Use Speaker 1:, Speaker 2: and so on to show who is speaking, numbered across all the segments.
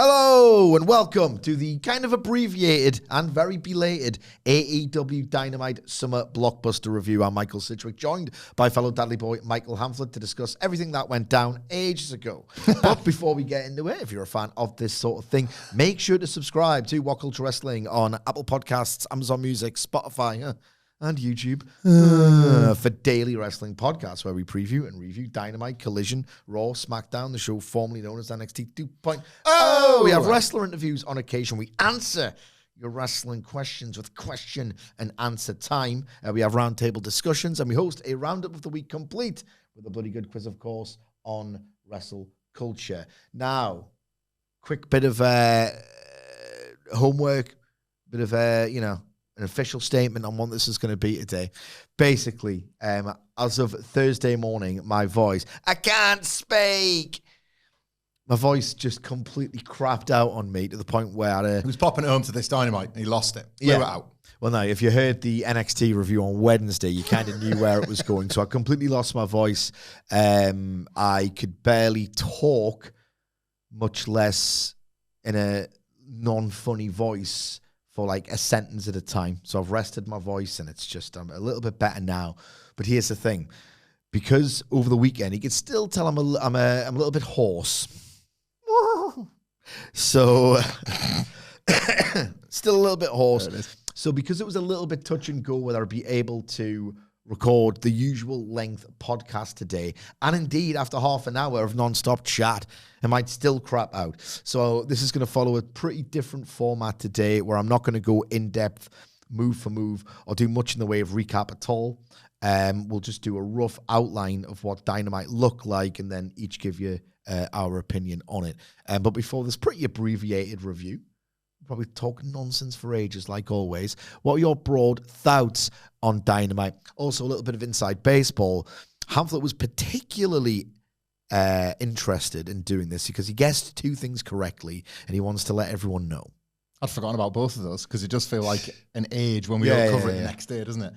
Speaker 1: Hello and welcome to the kind of abbreviated and very belated AEW Dynamite Summer Blockbuster review. I'm Michael Sidgwick, joined by fellow Dudley boy Michael Hamflett to discuss everything that went down ages ago. But before we get into it, if you're a fan of this sort of thing, make sure to subscribe to WhatCulture Wrestling on Apple Podcasts, Amazon Music, Spotify, and YouTube for daily wrestling podcasts where we preview and review Dynamite, Collision, Raw, SmackDown, the show formerly known as NXT 2.0. We have wrestler interviews on occasion. We answer your wrestling questions with question and answer time. We have roundtable discussions, and we host a roundup of the week complete with a bloody good quiz, of course, on WhatCulture. Now, quick bit of homework, bit of, an official statement on what this is going to be today. Basically, as of Thursday morning, my voice, I can't speak. My voice just completely crapped out on me to the point where
Speaker 2: he was popping it home to this Dynamite and he lost it. Blew it out.
Speaker 1: Well, no, if you heard the NXT review on Wednesday, you kind of knew where it was going. So I completely lost my voice. I could barely talk, much less in a non-funny voice for like a sentence at a time. So I've rested my voice and it's just, I'm a little bit better now. But here's the thing. Because over the weekend, you can still tell I'm a little bit hoarse. So, still a little bit hoarse. So because it was a little bit touch and go whether I'd be able to record the usual length podcast today, and indeed after half an hour of non-stop chat, it might still crap out. So this is going to follow a pretty different format today where I'm not going to go in-depth move for move or do much in the way of recap at all. We'll just do a rough outline of what Dynamite looked like and then each give you our opinion on it. But before this pretty abbreviated review, probably talking nonsense for ages, like always. What are your broad thoughts on Dynamite? Also, a little bit of inside baseball. Hamflett was particularly interested in doing this because he guessed two things correctly, and he wants to let everyone know.
Speaker 2: I'd forgotten about both of those because it does feel like an age when we don't cover it the next day, doesn't it?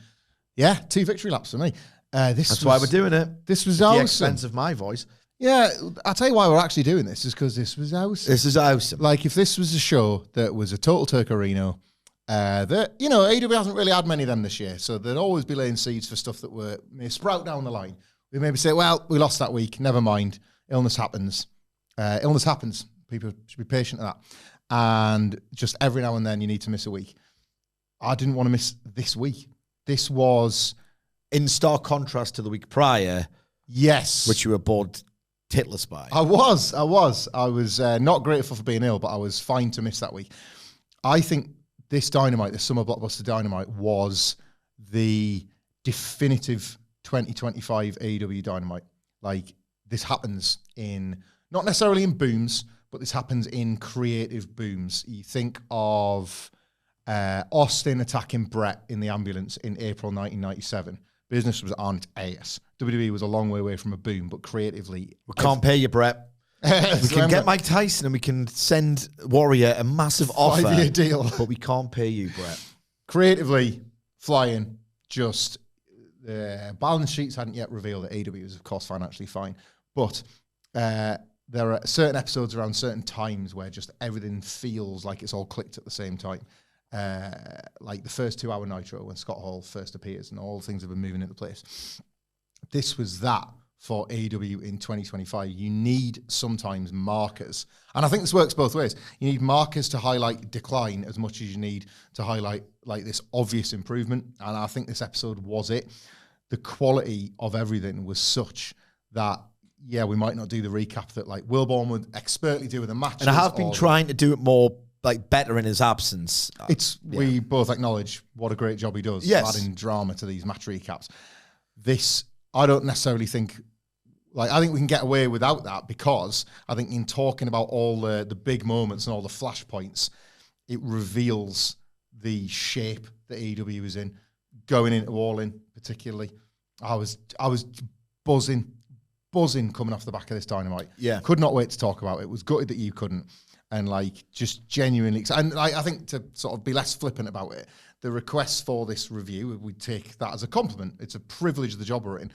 Speaker 2: Yeah, 2 victory laps for me.
Speaker 1: That's why we're doing it.
Speaker 2: This was
Speaker 1: at
Speaker 2: awesome.
Speaker 1: the expense of my voice.
Speaker 2: Yeah, I'll tell you why we're actually doing this is because this was awesome.
Speaker 1: This is awesome.
Speaker 2: Like, if this was a show that was a total Turkerino, AEW hasn't really had many of them this year, so they'd always be laying seeds for stuff that may sprout down the line. We maybe say, well, we lost that week, never mind, illness happens. Illness happens. People should be patient to that. And just every now and then you need to miss a week. I didn't want to miss this week. This was
Speaker 1: in stark contrast to the week prior.
Speaker 2: Yes.
Speaker 1: Which you were bored titless by.
Speaker 2: I was not grateful for being ill, but I was fine to miss that week. I think this Dynamite, the Summer Blockbuster Dynamite, was the definitive 2025 AEW Dynamite. Like, this happens not necessarily in booms, but this happens in creative booms. You think of Austin attacking Brett in the ambulance in April 1997. Business was on its ass. WWE was a long way away from a boom, but creatively...
Speaker 1: We can't pay you, Brett. We can get Mike Tyson and we can send Warrior a massive offer.
Speaker 2: 5-year deal.
Speaker 1: But we can't pay you, Brett.
Speaker 2: Creatively, flying, just... balance sheets hadn't yet revealed that AEW was, of course, financially fine. But there are certain episodes around certain times where just everything feels like it's all clicked at the same time. Like the first 2-hour Nitro when Scott Hall first appears and all things have been moving into place. This was that for AEW in 2025. You need sometimes markers. And I think this works both ways. You need markers to highlight decline as much as you need to highlight like this obvious improvement. And I think this episode was it. The quality of everything was such that, yeah, we might not do the recap that like Wilborn would expertly do with the matches.
Speaker 1: And I have been trying to do it more like better in his absence.
Speaker 2: We both acknowledge what a great job he does adding drama to these match recaps. This, I don't necessarily think, I think we can get away without that because I think in talking about all the big moments and all the flashpoints, it reveals the shape that AEW is in. Going into All In, particularly, I was buzzing coming off the back of this Dynamite.
Speaker 1: Yeah.
Speaker 2: Could not wait to talk about it. Was gutted that you couldn't. And just genuinely, and I think to sort of be less flippant about it, the request for this review, we take that as a compliment. It's a privilege of the job we're in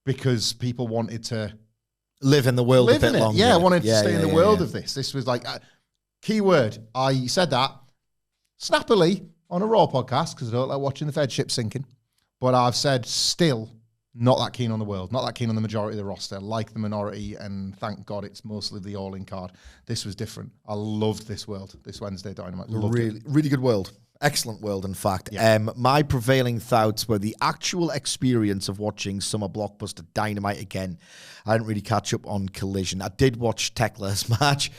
Speaker 2: because people wanted to
Speaker 1: live in the world a bit longer.
Speaker 2: Yeah, wanted to stay in the world of this. This was Keyword. I said that snappily on a Raw podcast because I don't like watching the Fed ship sinking. But I've said still not that keen on the world, not that keen on the majority of the roster, like the minority, and thank God it's mostly the all-in card. This was different. I loved this world, this Wednesday Dynamite.
Speaker 1: Really good world. Excellent world, in fact. Yeah. My prevailing thoughts were the actual experience of watching Summer Blockbuster Dynamite again. I didn't really catch up on Collision. I did watch Tekla's match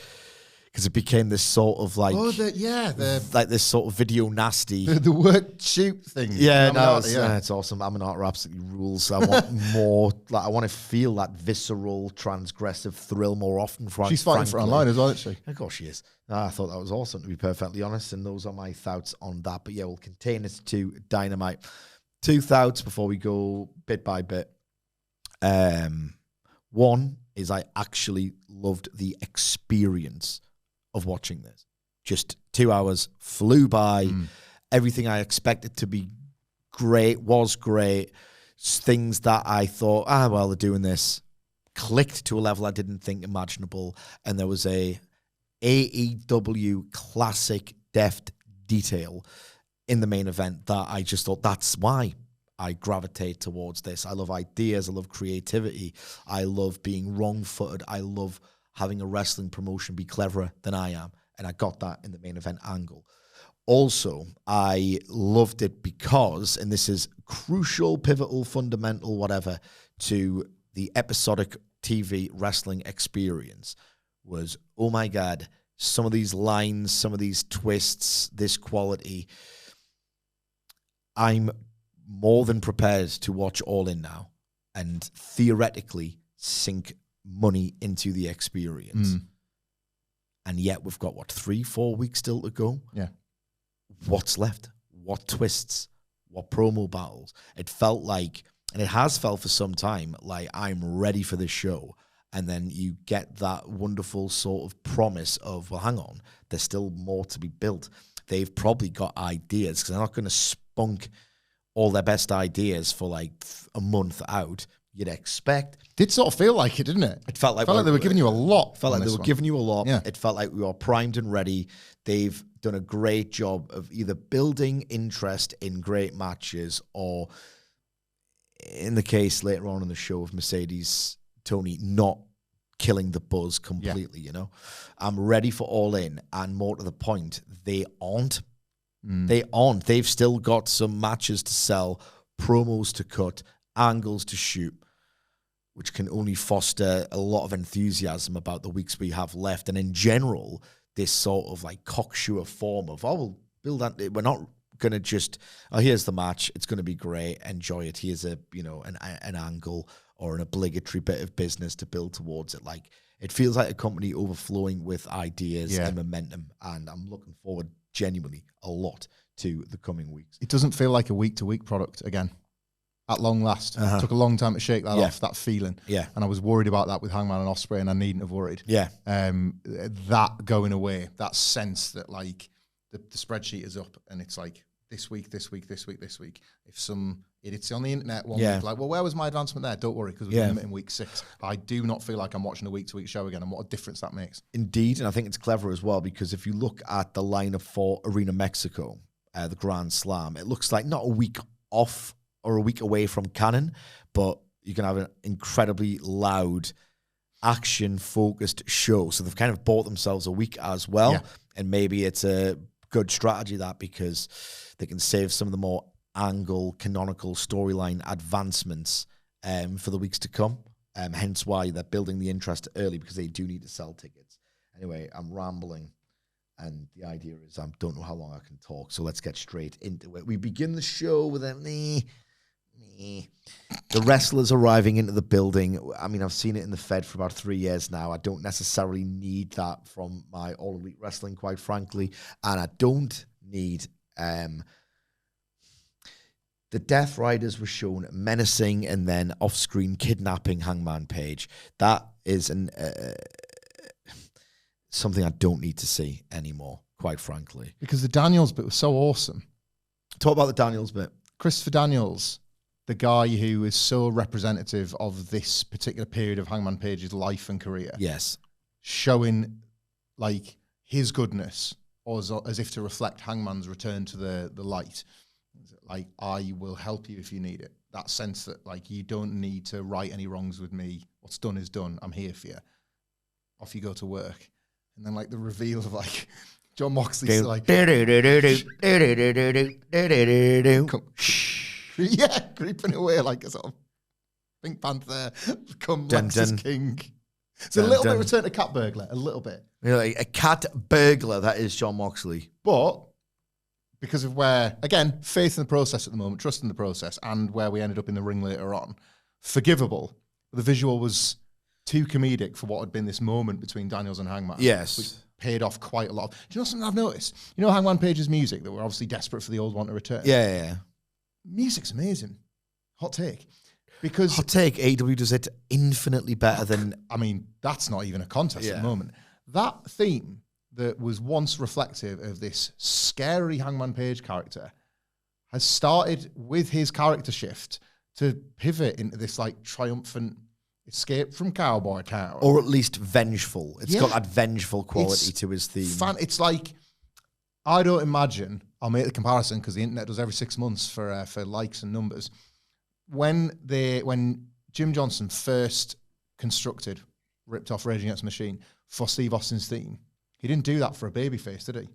Speaker 1: because it became this sort of like... like this sort of video nasty...
Speaker 2: The work shoot thing.
Speaker 1: Yeah, it's awesome. Aminata absolutely rules. I want more... I want to feel that visceral, transgressive thrill more often.
Speaker 2: She's fighting for online as well, isn't she?
Speaker 1: Of course she is. I thought that was awesome, to be perfectly honest, and those are my thoughts on that. But yeah, we'll contain it to Dynamite. 2 thoughts before we go bit by bit. One is I actually loved the experience of watching this. Just 2 hours flew by. Everything I expected to be great was great. Things that I thought, they're doing this, clicked to a level I didn't think imaginable. And there was a AEW classic deft detail in the main event that I just thought that's why I gravitate towards this. I love ideas. I love creativity. I love being wrong-footed. I love having a wrestling promotion be cleverer than I am. And I got that in the main event angle. Also, I loved it because, and this is crucial, pivotal, fundamental, whatever, to the episodic TV wrestling experience, was, oh my God, some of these lines, some of these twists, this quality. I'm more than prepared to watch All In now and theoretically sink money into the experience. And yet we've got, 3-4 weeks still to go?
Speaker 2: Yeah.
Speaker 1: What's left? What twists? What promo battles? It felt like, and it has felt for some time, like I'm ready for this show. And then you get that wonderful sort of promise of, well, hang on, there's still more to be built. They've probably got ideas because they're not going to spunk all their best ideas for like a month out. You'd expect.
Speaker 2: Did sort of feel like it, didn't it?
Speaker 1: It felt like
Speaker 2: they were giving you a lot.
Speaker 1: Felt like they were giving you a lot.
Speaker 2: Yeah.
Speaker 1: It felt like we were primed and ready. They've done a great job of either building interest in great matches or, in the case later on in the show of Mercedes Tony, not killing the buzz completely, you know. I'm ready for All In, and more to the point, they aren't. They aren't. They've still got some matches to sell, promos to cut, angles to shoot, which can only foster a lot of enthusiasm about the weeks we have left. And in general, this sort of like cocksure form of, we'll build that. We're not going to just, here's the match. It's going to be great. Enjoy it. Here's an angle or an obligatory bit of business to build towards it. Like, it feels like a company overflowing with ideas and momentum. And I'm looking forward genuinely a lot to the coming weeks.
Speaker 2: It doesn't feel like a week-to-week product again. At long last. It took a long time to shake that off, that feeling.
Speaker 1: Yeah.
Speaker 2: And I was worried about that with Hangman and Ospreay, and I needn't have worried.
Speaker 1: Yeah.
Speaker 2: That going away, that sense that like the spreadsheet is up and it's like this week. If some idiots on the internet one week, like, well, where was my advancement there? Don't worry, because we're in week 6. I do not feel like I'm watching a week-to-week show again, and what a difference that makes.
Speaker 1: Indeed, and I think it's clever as well, because if you look at the lineup for Arena Mexico, the Grand Slam, it looks like not a week off or a week away from canon, but you can have an incredibly loud, action-focused show. So they've kind of bought themselves a week as well, and maybe it's a good strategy that, because they can save some of the more angle, canonical storyline advancements for the weeks to come. Hence why they're building the interest early, because they do need to sell tickets. Anyway, I'm rambling. And the idea is I don't know how long I can talk, so let's get straight into it. We begin the show with the wrestlers arriving into the building. I mean, I've seen it in the Fed for about 3 years now. I don't necessarily need that from my All Elite Wrestling, quite frankly. And I don't need... The Death Riders were shown menacing and then off-screen kidnapping Hangman Page. That is something I don't need to see anymore, quite frankly.
Speaker 2: Because the Daniels bit was so awesome.
Speaker 1: Talk about the Daniels bit.
Speaker 2: Christopher Daniels, the guy who is so representative of this particular period of Hangman Page's life and career.
Speaker 1: Yes.
Speaker 2: Showing, like, his goodness, or as if to reflect Hangman's return to the light. Like, I will help you if you need it. That sense that, like, you don't need to right any wrongs with me. What's done is done. I'm here for you. Off you go to work. And then, like, the reveal of, like, Jon Moxley's like... creeping away like a sort of Pink Panther, come Lexus King. It's a little bit Return to Cat Burglar, a little bit.
Speaker 1: Like a cat burglar, that is Jon Moxley.
Speaker 2: But... because of where, again, faith in the process at the moment, trust in the process, and where we ended up in the ring later on, forgivable. The visual was too comedic for what had been this moment between Daniels and Hangman.
Speaker 1: Yes.
Speaker 2: Which paid off quite a lot. Do you know something I've noticed? You know Hangman Page's music, that we're obviously desperate for the old one to return?
Speaker 1: Yeah.
Speaker 2: Music's amazing. Hot take. Because...
Speaker 1: hot take, AEW does it infinitely better than...
Speaker 2: I mean, that's not even a contest at the moment. That theme... that was once reflective of this scary Hangman Page character has started with his character shift to pivot into this like triumphant escape from Cowboy Town.
Speaker 1: Or at least vengeful. It's got that vengeful quality to his theme.
Speaker 2: It's like, I don't imagine, I'll make the comparison because the internet does every 6 months for likes and numbers. When Jim Johnson first ripped off Rage Against the Machine for Steve Austin's theme, he didn't do that for a babyface, did he?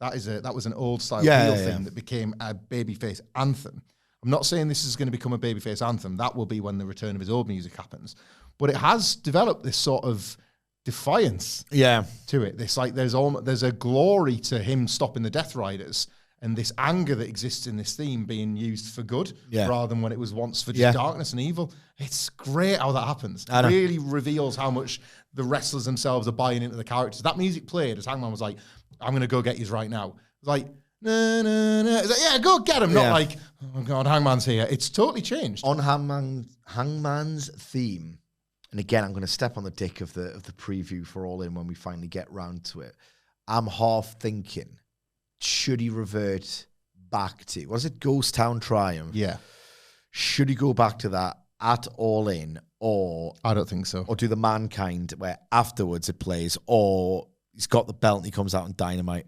Speaker 2: That was an old style thing that became a babyface anthem. I'm not saying this is going to become a babyface anthem. That will be when the return of his old music happens. But it has developed this sort of defiance to it. This like there's a glory to him stopping the Death Riders and this anger that exists in this theme being used for good rather than when it was once for just darkness and evil. It's great how that happens. It really reveals how much the wrestlers themselves are buying into the characters. That music played as Hangman was like, I'm going to go get you right now. It's like, nah, nah, nah. It's like, yeah, go get him. Not like, oh God, Hangman's here. It's totally changed.
Speaker 1: On Hangman's theme, and again, I'm going to step on the dick of the preview for All In when we finally get round to it. I'm half thinking, should he revert back to, was it Ghost Town Triumph?
Speaker 2: Yeah.
Speaker 1: Should he go back to that at All In, or...
Speaker 2: I don't think so.
Speaker 1: Or do the Mankind where afterwards it plays, or he's got the belt and he comes out on Dynamite?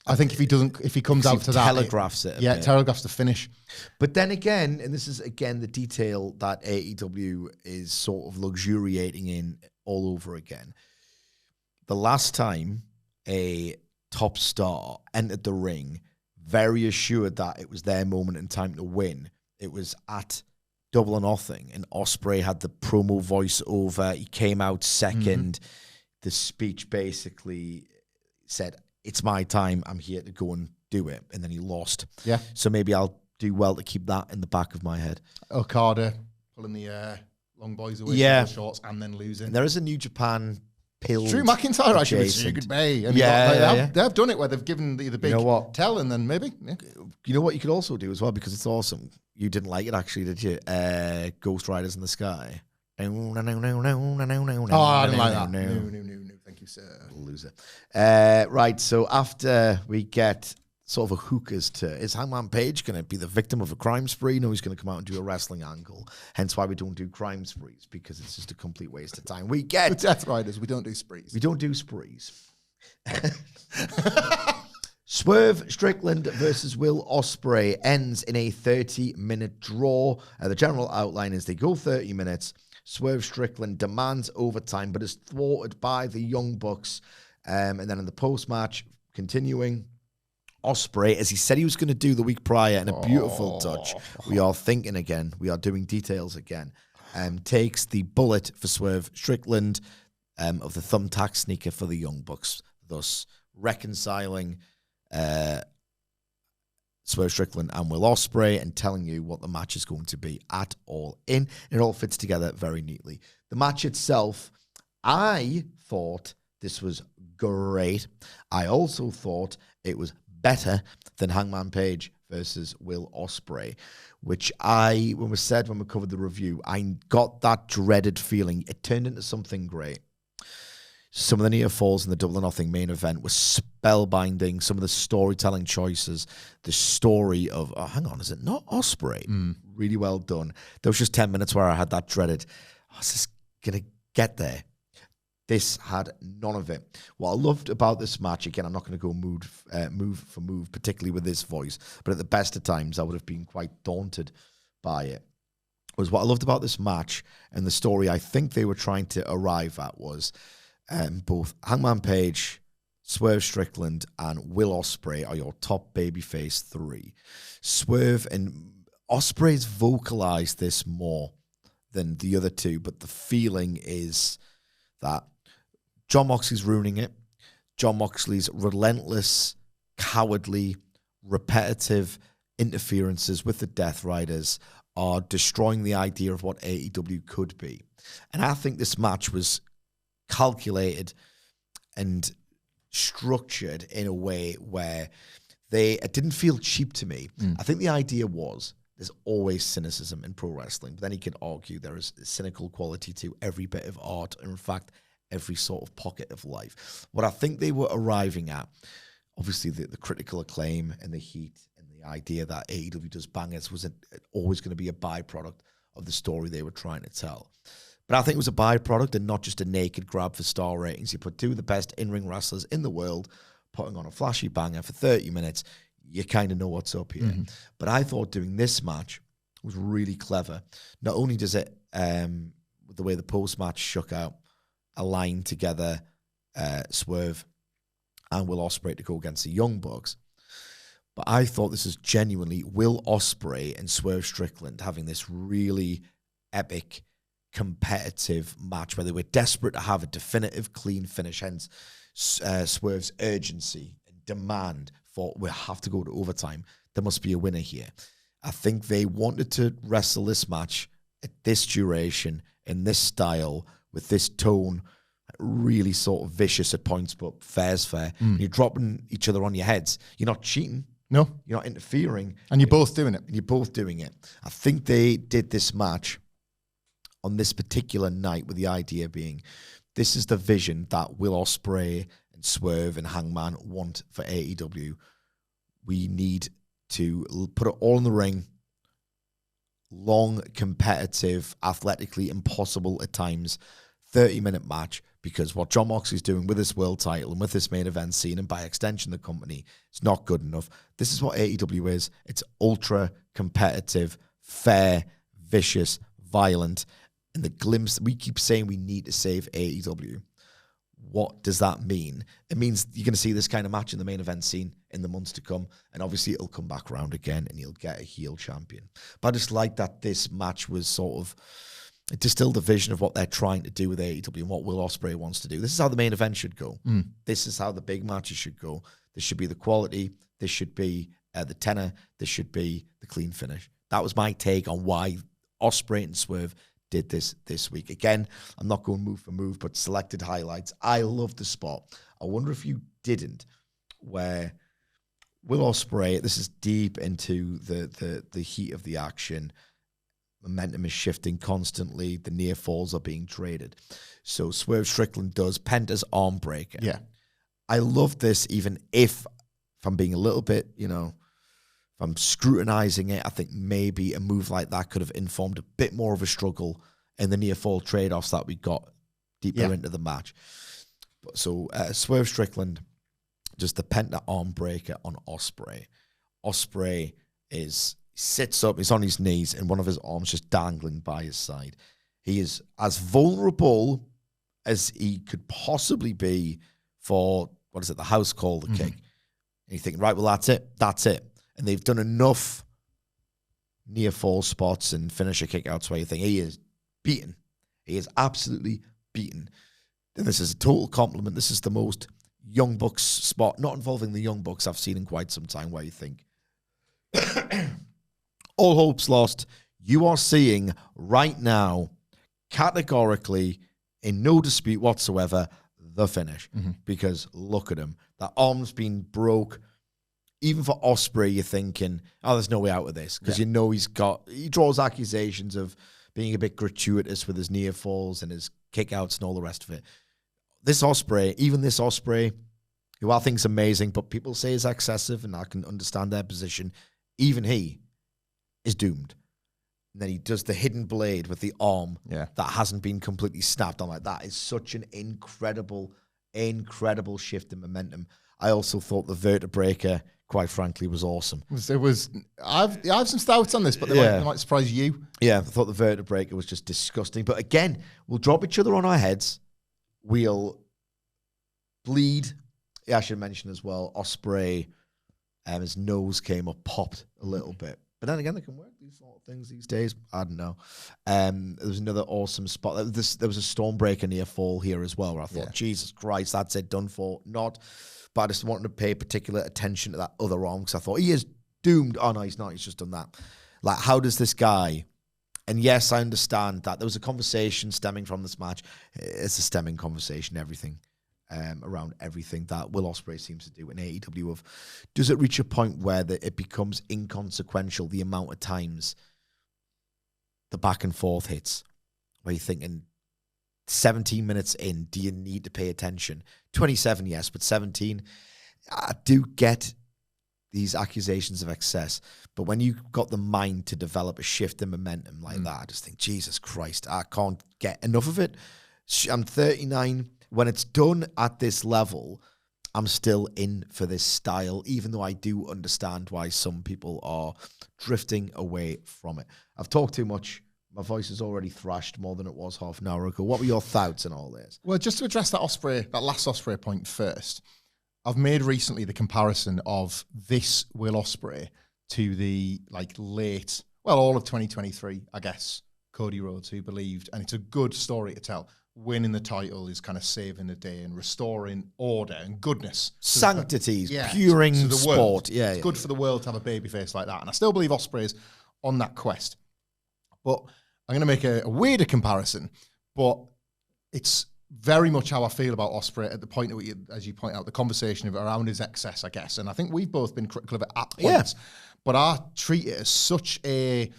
Speaker 2: I think if he comes out to that...
Speaker 1: telegraphs it.
Speaker 2: Yeah, telegraphs the finish.
Speaker 1: But then again, and this is again the detail that AEW is sort of luxuriating in all over again. The last time a top star entered the ring, very assured that it was their moment in time to win, it was at Double or Nothing, and Ospreay had the promo voice over. He came out second. The speech basically said, it's my time, I'm here to go and do it. And then he lost. Yeah. So maybe I'll do well to keep that in the back of my head.
Speaker 2: Okada pulling the long boys away from the shorts and then losing.
Speaker 1: And there is a New Japan pill.
Speaker 2: Drew McIntyre actually with Secret Bay. And they've done it where they've given the big tell and then maybe. Yeah.
Speaker 1: You know what you could also do as well, because it's awesome. You didn't like it actually, did you? Ghost Riders in the Sky.
Speaker 2: Oh, I didn't like that. No. Thank you, sir.
Speaker 1: Loser. Right, so after we get sort of a hookers to, is Hangman Page going to be the victim of a crime spree? No, he's going to come out and do a wrestling angle. Hence why we don't do crime sprees, because it's just a complete waste of time. We get...
Speaker 2: With Death Riders, we don't do sprees.
Speaker 1: We don't do sprees. Swerve Strickland versus Will Ospreay ends in a 30-minute draw. The general outline is they go 30 minutes. Swerve Strickland demands overtime, but is thwarted by the Young Bucks. And then in the post-match, continuing, Ospreay, as he said he was going to do the week prior, in a beautiful touch, we are thinking again, we are doing details again, takes the bullet for Swerve Strickland of the thumbtack sneaker for the Young Bucks, thus reconciling Swerve Strickland and Will Ospreay and telling you what the match is going to be at All In. It all fits together very neatly. The match itself, I thought this was great. I also thought it was better than Hangman Page versus Will Ospreay, which when we covered the review, I got that dreaded feeling. It turned into something great. Some of the near falls in the Double or Nothing main event were spellbinding. Some of the storytelling choices, the story of, hang on, is it not Ospreay? Really well done. There was just 10 minutes where I had that dreaded, is this going to get there? This had none of it. What I loved about this match, again, I'm not going to go move for move, particularly with this voice, but at the best of times, I would have been quite daunted by it, was what I loved about this match and the story I think they were trying to arrive at was both Hangman Page, Swerve Strickland, and Will Ospreay are your top babyface 3. Swerve and Ospreay's vocalized this more than the other two, but the feeling is that Jon Moxley's ruining it. Jon Moxley's relentless, cowardly, repetitive interferences with the Death Riders are destroying the idea of what AEW could be. And I think this match was calculated and structured in a way where it didn't feel cheap to me. I think the idea was there's always cynicism in pro wrestling, but then you could argue there is a cynical quality to every bit of art, and in fact, every sort of pocket of life. What I think they were arriving at, obviously the critical acclaim and the heat and the idea that AEW does bangers was always going to be a byproduct of the story they were trying to tell. But I think it was a byproduct and not just a naked grab for star ratings. You put 2 of the best in-ring wrestlers in the world putting on a flashy banger for 30 minutes, you kind of know what's up here. But I thought doing this match was really clever. Not only does it, the way the post-match shook out, align together Swerve and Will Ospreay to go against the Young Bucks, but I thought this is genuinely Will Ospreay and Swerve Strickland having this really epic, competitive match where they were desperate to have a definitive, clean finish, hence Swerve's urgency and demand for, we have to go to overtime. There must be a winner here. I think they wanted to wrestle this match at this duration, in this style, with this tone, really sort of vicious at points, but fair's fair. You're dropping each other on your heads. You're not cheating.
Speaker 2: No.
Speaker 1: You're not interfering.
Speaker 2: And you're both doing it.
Speaker 1: And you're both doing it. I think they did this match on this particular night with the idea being, this is the vision that Will Ospreay and Swerve and Hangman want for AEW. We need to put it all in the ring. Long, competitive, athletically impossible at times, 30-minute match, because what Jon Moxley's doing with this world title and with this main event scene and by extension the company, it's not good enough. This is what AEW is. It's ultra competitive, fair, vicious, violent, and the glimpse, we keep saying we need to save AEW. What does that mean? It means you're going to see this kind of match in the main event scene in the months to come, and obviously it'll come back around again and you'll get a heel champion. But I just like that this match was sort of, it distilled the vision of what they're trying to do with AEW and what Will Ospreay wants to do. This is how the main event should go. This is how the big matches should go. This should be the quality. This should be the tenor. This should be the clean finish. That was my take on why Ospreay and Swerve did this week. Again, I'm not going move for move, but selected highlights. I love the spot. I wonder if you didn't, where Will Ospreay, this is deep into the heat of the action. Momentum is shifting constantly. The near falls are being traded. So Swerve Strickland does Penta's arm breaker.
Speaker 2: Yeah.
Speaker 1: I love this, even if I'm being a little bit, if I'm scrutinizing it, I think maybe a move like that could have informed a bit more of a struggle in the near fall trade-offs that we got deeper into the match. So Swerve Strickland does the Penta arm breaker on Ospreay. Ospreay sits up, he's on his knees, and one of his arms just dangling by his side. He is as vulnerable as he could possibly be for, the house call, the kick. And you're thinking, right, well, that's it. And they've done enough near fall spots and finisher kickouts where you think he is beaten. He is absolutely beaten. And this is a total compliment. This is the most Young Bucks spot, not involving the Young Bucks, I've seen in quite some time, where you think, all hope's lost. You are seeing right now, categorically, in no dispute whatsoever, the finish. Because look at him. That arm's been broke. Even for Ospreay, you're thinking, there's no way out of this. Because you know he draws accusations of being a bit gratuitous with his near falls and his kickouts and all the rest of it. This Ospreay, who I think is amazing, but people say is excessive, and I can understand their position, even he is doomed. And then he does the hidden blade with the arm
Speaker 2: Yeah.
Speaker 1: that hasn't been completely snapped. I'm like, that is such an incredible shift in momentum. I also thought the vertebraker, quite frankly, was awesome.
Speaker 2: I have some doubts on this, but they might surprise you.
Speaker 1: Yeah, I thought the vertebraker was just disgusting. But again, we'll drop each other on our heads. We'll bleed. Yeah, I should mention as well, Ospreay, his nose came up, popped a little bit. But then again, they can work these sort of things these days. I don't know. There was another awesome spot. There was a Stormbreaker near fall here as well, where I thought, Jesus Christ, that's it, done for. Not. But I just wanted to pay particular attention to that other arm because I thought, he is doomed. Oh, no, he's not. He's just done that. Like, how does this guy... And yes, I understand that. There was a conversation stemming from this match. It's a stemming conversation, everything. Around everything that Will Ospreay seems to do in AEW of, does it reach a point where it becomes inconsequential the amount of times the back and forth hits, where you're thinking 17 minutes in, do you need to pay attention? 27, yes, but 17, I do get these accusations of excess, but when you've got the mind to develop a shift in momentum like that, I just think, Jesus Christ, I can't get enough of it. I'm 39. When it's done at this level, I'm still in for this style, even though I do understand why some people are drifting away from it. I've talked too much. My voice is already thrashed more than it was half an hour ago. What were your thoughts on all this?
Speaker 2: Well, just to address that last Ospreay point first, I've made recently the comparison of this Will Ospreay to the all of 2023, I guess, Cody Rhodes, who believed, and it's a good story to tell, winning the title is kind of saving the day and restoring order and goodness.
Speaker 1: Sanctities, puring
Speaker 2: to the
Speaker 1: sport.
Speaker 2: World.
Speaker 1: Yeah,
Speaker 2: it's good for the world to have a babyface like that. And I still believe Ospreay's on that quest. But I'm going to make a weirder comparison, but it's very much how I feel about Ospreay at the point of, as you point out, the conversation around his excess, I guess. And I think we've both been critical of it at points. But I treat it as such a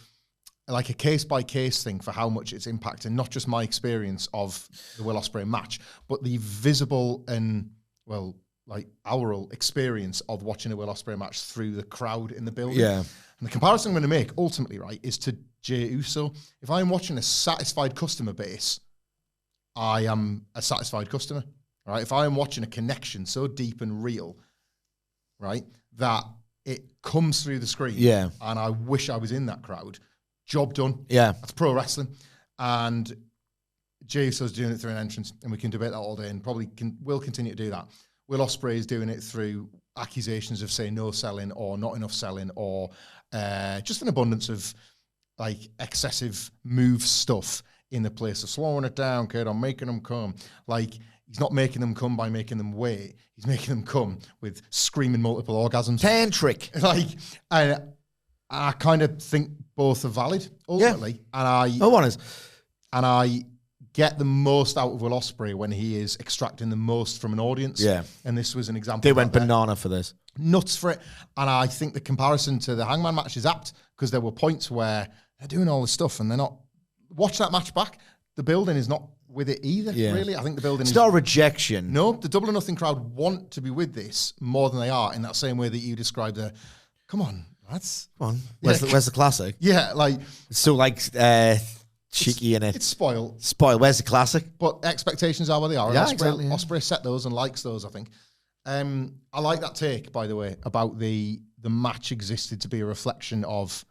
Speaker 2: case-by-case thing for how much it's impacting not just my experience of the Will Ospreay match, but the visible and, aural experience of watching a Will Ospreay match through the crowd in the building. Yeah. And the comparison I'm going to make, ultimately, right, is to Jey Uso. If I'm watching a satisfied customer base, I am a satisfied customer, right? If I am watching a connection so deep and real, right, that it comes through the screen, and I wish I was in that crowd, job done. Yeah. That's pro wrestling. And Jey Uso's doing it through an entrance, and we can debate that all day and probably will continue to do that. Will Ospreay is doing it through accusations of, say, no selling or not enough selling or just an abundance of, excessive move stuff in the place of slowing it down, kid, I'm making them come. He's not making them come by making them wait. He's making them come with screaming multiple orgasms.
Speaker 1: Tantric.
Speaker 2: I kind of think both are valid ultimately, and I get the most out of Will Ospreay when he is extracting the most from an audience. Yeah, and this was an example.
Speaker 1: They went banana for this,
Speaker 2: nuts for it, and I think the comparison to the Hangman match is apt because there were points where they're doing all this stuff and they're not. Watch that match back. The building is not with it either. Yeah. Really, I think the building.
Speaker 1: It's not rejection.
Speaker 2: No, the Double or Nothing crowd want to be with this more than they are in that same way that you described the. Come on. Come
Speaker 1: on. Where's the classic?
Speaker 2: Yeah,
Speaker 1: it's so cheeky in it.
Speaker 2: It's spoiled.
Speaker 1: Where's the classic?
Speaker 2: But expectations are where they are. Yeah,
Speaker 1: exactly.
Speaker 2: Ospreay set those and likes those, I think. I like that take, by the way, about the match existed to be a reflection of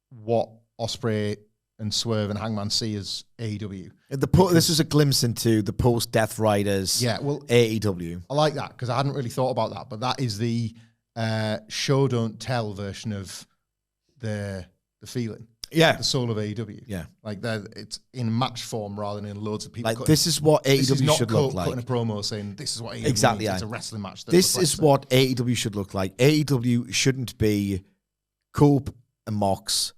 Speaker 2: what Ospreay and Swerve and Hangman see as AEW.
Speaker 1: This is a glimpse into the post-Death Riders AEW.
Speaker 2: I like that because I hadn't really thought about that, but that is the show don't tell version of the feeling. Yeah. The soul of AEW. Yeah. It's in match form rather than in loads of people.
Speaker 1: This is what AEW should look like.
Speaker 2: Cutting a promo saying this is what AEW means. It's a wrestling match.
Speaker 1: This is what AEW should look like. AEW shouldn't be Coop and Mox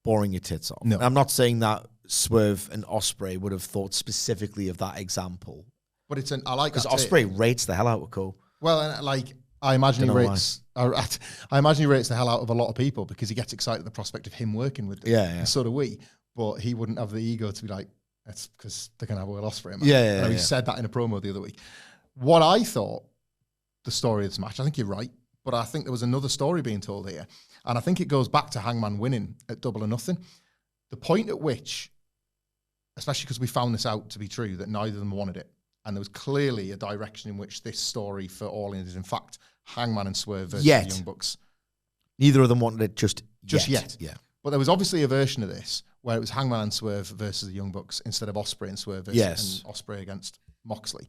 Speaker 1: boring your tits off. No. I'm not saying that Swerve and Ospreay would have thought specifically of that example.
Speaker 2: But I like that.
Speaker 1: Because Ospreay rates the hell out of Cole.
Speaker 2: Well, and I imagine he rates. I imagine he rates the hell out of a lot of people because he gets excited at the prospect of him working with them. Yeah. And so do we. But he wouldn't have the ego to be like, that's because they're going to have a Will Ospreay match. Yeah. He said that in a promo the other week. What I thought, the story of this match, I think you're right, but I think there was another story being told here. And I think it goes back to Hangman winning at Double or Nothing. the point at which, especially because we found this out to be true, that neither of them wanted it. And there was clearly a direction in which this story for All In is, in fact, Hangman and Swerve versus the Young Bucks.
Speaker 1: Neither of them wanted it just
Speaker 2: yet.
Speaker 1: Yeah.
Speaker 2: But there was obviously a version of this where it was Hangman and Swerve versus the Young Bucks instead of Ospreay and Swerve versus and Ospreay against Moxley.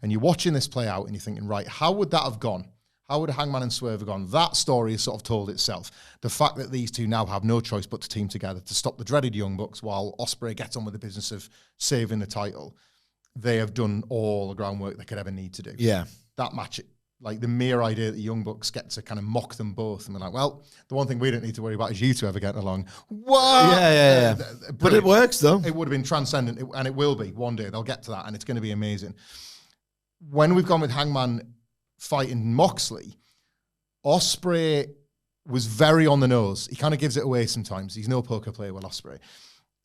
Speaker 2: And you're watching this play out and you're thinking, right, how would that have gone? How would Hangman and Swerve have gone? That story has sort of told itself. The fact that these two now have no choice but to team together to stop the dreaded Young Bucks while Ospreay gets on with the business of saving the title. They have done all the groundwork they could ever need to do.
Speaker 1: Yeah.
Speaker 2: That match, like the mere idea that the Young Bucks get to kind of mock them both and be like, well, the one thing we don't need to worry about is you two ever getting along. What?
Speaker 1: Yeah. But it works, though.
Speaker 2: It would have been transcendent, and it will be one day. They'll get to that, and it's going to be amazing. When we've gone with Hangman fighting Moxley, Ospreay was very on the nose. He kind of gives it away sometimes. He's no poker player, Will Ospreay.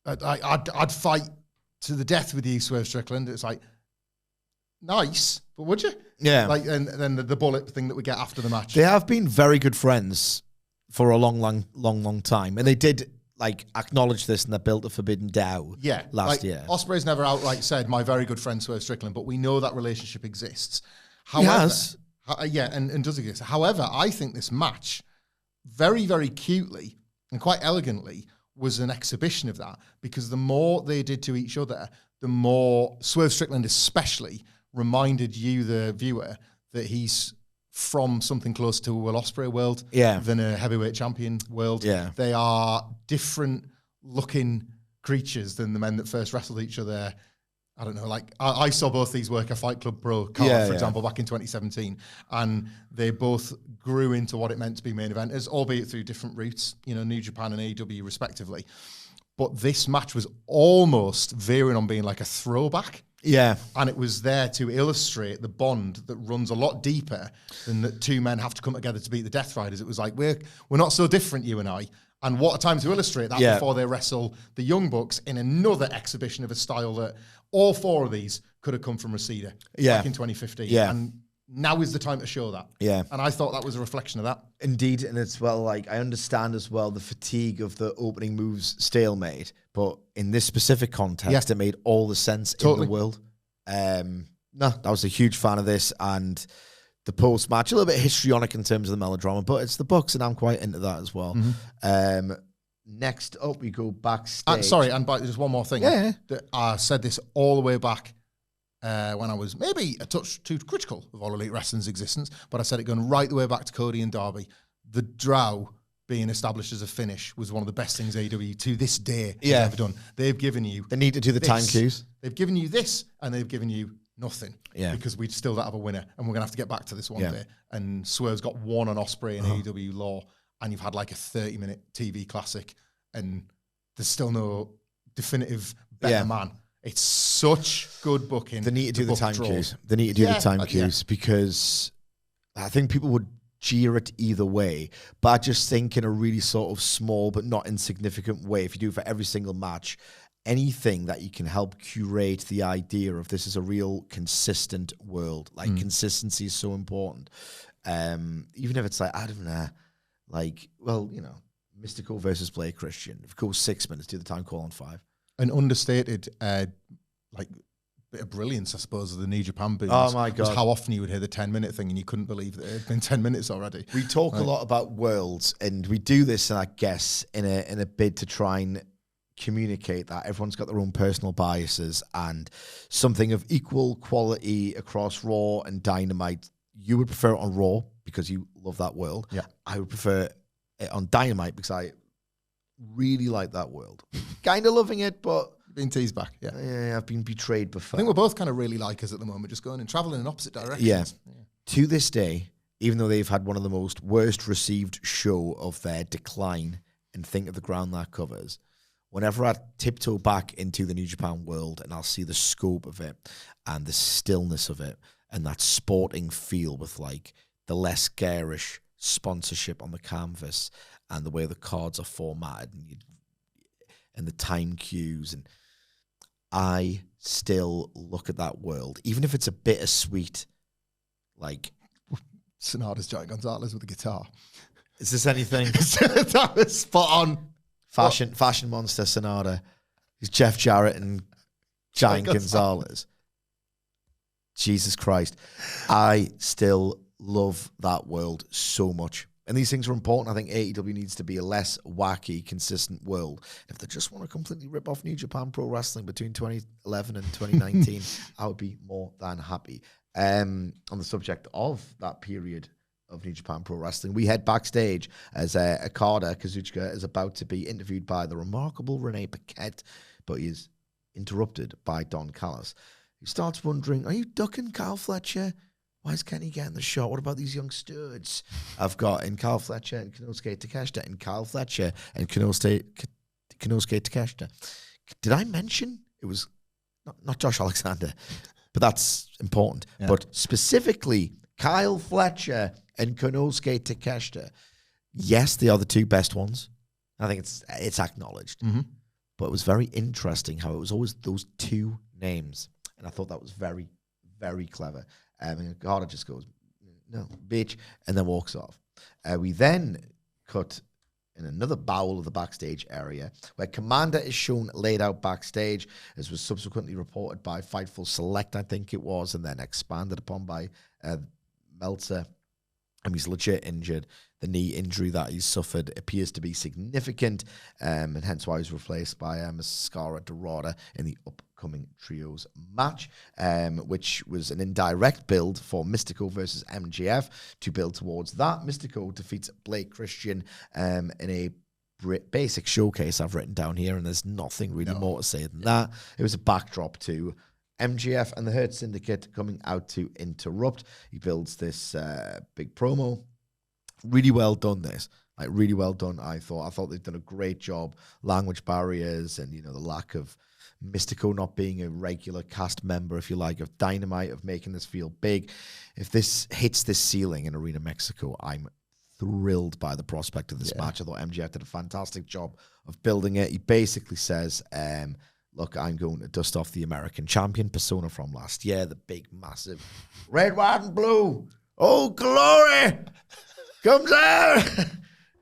Speaker 2: I'd fight to the death with you, Swerve Strickland. It's like, nice, but would you?
Speaker 1: Yeah.
Speaker 2: Like, and then the bullet thing that we get after the match.
Speaker 1: They have been very good friends for a long time. And they did, like, acknowledge this in the Built a Forbidden Dow last year.
Speaker 2: Ospreay's never outright said, my very good friend Swerve Strickland, but we know that relationship exists. However,
Speaker 1: he has.
Speaker 2: And does exist. However, I think this match, very, very cutely and quite elegantly, was an exhibition of that, because the more they did to each other, the more Swerve Strickland especially reminded you, the viewer, that he's from something close to a Will Ospreay world than a heavyweight champion world. Yeah. They are different looking creatures than the men that first wrestled each other. I don't know, like I saw both these work a Fight Club Pro card, for example, back in 2017, and they both grew into what it meant to be main eventers, albeit through different routes, you know, New Japan and AEW respectively. But this match was almost veering on being like a throwback.
Speaker 1: Yeah.
Speaker 2: And it was there to illustrate the bond that runs a lot deeper than that two men have to come together to beat the Death Riders. It was like, we're not so different, you and I. And what a time to illustrate that before they wrestle the Young Bucks in another exhibition of a style that all four of these could have come from Reseda back in 2015. Yeah. And now is the time to show that. Yeah. And I thought that was a reflection of that.
Speaker 1: Indeed. And it's, well, like, I understand as well the fatigue of the opening moves stalemate, but in this specific context, it made all the sense in the world. No, I was a huge fan of this, and the post-match, a little bit histrionic in terms of the melodrama, but it's the Bucks, and I'm quite into that as well. Mm-hmm. Next up, we go backstage.
Speaker 2: Sorry, and just one more thing. Yeah. I said this all the way back when I was maybe a touch too critical of All Elite Wrestling's existence, but I said it going right the way back to Cody and Darby. The Drow being established as a finish was one of the best things AEW to this day has ever done. They've given you...
Speaker 1: They need to do the time cues.
Speaker 2: They've given you this, and they've given you nothing. Yeah. Because we still don't have a winner, and we're going to have to get back to this one day. And Swerve's got one on Ospreay and AEW Law, and you've had like a 30-minute TV classic, and there's still no definitive better man. It's such good booking.
Speaker 1: They need to do the time cues. They need to do the time cues, because I think people would jeer it either way, but I just think in a really sort of small but not insignificant way, if you do it for every single match, anything that you can help curate the idea of this is a real consistent world. Like, consistency is so important. Even if it's like, I don't know, like, well, you know, Místico versus Blake Christian. If it goes 6 minutes, do the time call on 5.
Speaker 2: An understated, like, bit of brilliance, I suppose, of the New Japan business.
Speaker 1: Oh my God.
Speaker 2: Was how often you would hear the 10-minute thing and you couldn't believe that it had been 10 minutes already.
Speaker 1: We talk a lot about worlds, and we do this, and I guess, in a bid to try and communicate that everyone's got their own personal biases, and something of equal quality across Raw and Dynamite. You would prefer it on Raw because you love that world. Yeah. I would prefer it on Dynamite because I really like that world. Kind of loving it, but
Speaker 2: being teased back.
Speaker 1: Yeah, I've been betrayed before.
Speaker 2: I think we're both kind of really like us at the moment, just going and traveling in opposite directions.
Speaker 1: Yeah. To this day, even though they've had one of the most worst received show of their decline, and think of the ground that covers, whenever I tiptoe back into the New Japan world and I'll see the scope of it and the stillness of it and that sporting feel with, like, the less garish sponsorship on the canvas and the way the cards are formatted and the time cues, and I still look at that world, even if it's a bittersweet, like
Speaker 2: Sonata's Giant Gonzalez with the guitar.
Speaker 1: Is this anything?
Speaker 2: That was spot on.
Speaker 1: Fashion Monster Sonata. He's Jeff Jarrett and Giant Gonzalez. Jesus Christ. I still love that world so much. And these things are important. I think AEW needs to be a less wacky, consistent world. If they just want to completely rip off New Japan Pro Wrestling between 2011 and 2019, I would be more than happy. On the subject of that period of New Japan Pro Wrestling, we head backstage as Kazuchika is about to be interviewed by the remarkable Renee Paquette, but he is interrupted by Don Callis, who starts wondering, are you ducking Kyle Fletcher? Why is Kenny getting the shot? What about these young studs I've got in Kyle Fletcher and Konosuke Takeshita, and Kyle Fletcher and Konosuke Takeshita? Did I mention it was not Josh Alexander? But that's important. Yeah. But specifically, Kyle Fletcher and Konosuke Takeshita. Yes, they are the two best ones. I think it's acknowledged. Mm-hmm. But it was very interesting how it was always those two names. And I thought that was very, very clever. And Okada just goes, no, bitch, and then walks off. We then cut in another bowel of the backstage area where Komander is shown laid out backstage, as was subsequently reported by Fightful Select, I think it was, and then expanded upon by Meltzer. And he's legit injured. The knee injury that he's suffered appears to be significant, and hence why he's replaced by Máscara Dorada in the upcoming trios match, which was an indirect build for Místico versus MJF to build towards that. Místico defeats Blake Christian in a basic showcase I've written down here, and there's nothing really more to say than that. It was a backdrop to MJF and the Hurt Syndicate coming out to interrupt. He builds this big promo. Really well done, this. Like, really well done, I thought. I thought they've done a great job. Language barriers and, the lack of Místico not being a regular cast member, if you like, of Dynamite, of making this feel big. If this hits this ceiling in Arena Mexico, I'm thrilled by the prospect of this match. I thought MJF did a fantastic job of building it. He basically says, look, I'm going to dust off the American champion persona from last year, the big, massive red, white, and blue. Oh, glory! Comes out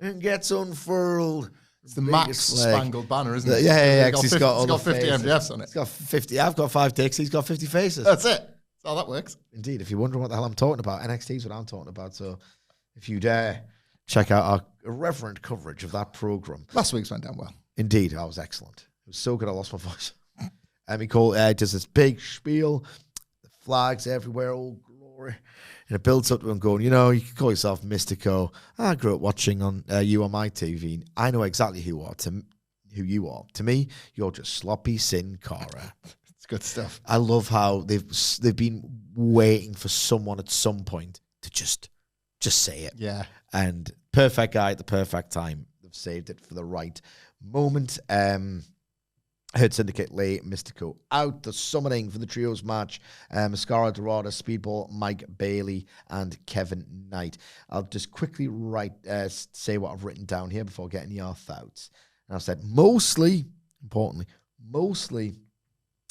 Speaker 1: and gets unfurled.
Speaker 2: It's the Max Spangled Banner, isn't it?
Speaker 1: Yeah. He's got
Speaker 2: 50 MJFs on it.
Speaker 1: He's got 50. I've got 5 dicks. He's got 50 faces.
Speaker 2: That's it. That's how that works.
Speaker 1: Indeed. If you're wondering what the hell I'm talking about, NXT is what I'm talking about. So if you dare, check out our irreverent coverage of that program.
Speaker 2: Last week's went down well.
Speaker 1: Indeed. I was excellent. It was so good I lost my voice. And he does this big spiel, the flags everywhere, oh glory. And it builds up to him going, you can call yourself Místico. I grew up watching you on my TV. I know exactly who you are. To me, you're just sloppy Sin Cara.
Speaker 2: It's good stuff.
Speaker 1: I love how they've been waiting for someone at some point to just say it.
Speaker 2: Yeah.
Speaker 1: And perfect guy at the perfect time. They've saved it for the right moment. Hurt Syndicate lay Místico out. The summoning for the trios match, Máscara, Dorada, Speedball, Mike Bailey, and Kevin Knight. I'll just quickly say what I've written down here before getting your thoughts. And I've said mostly,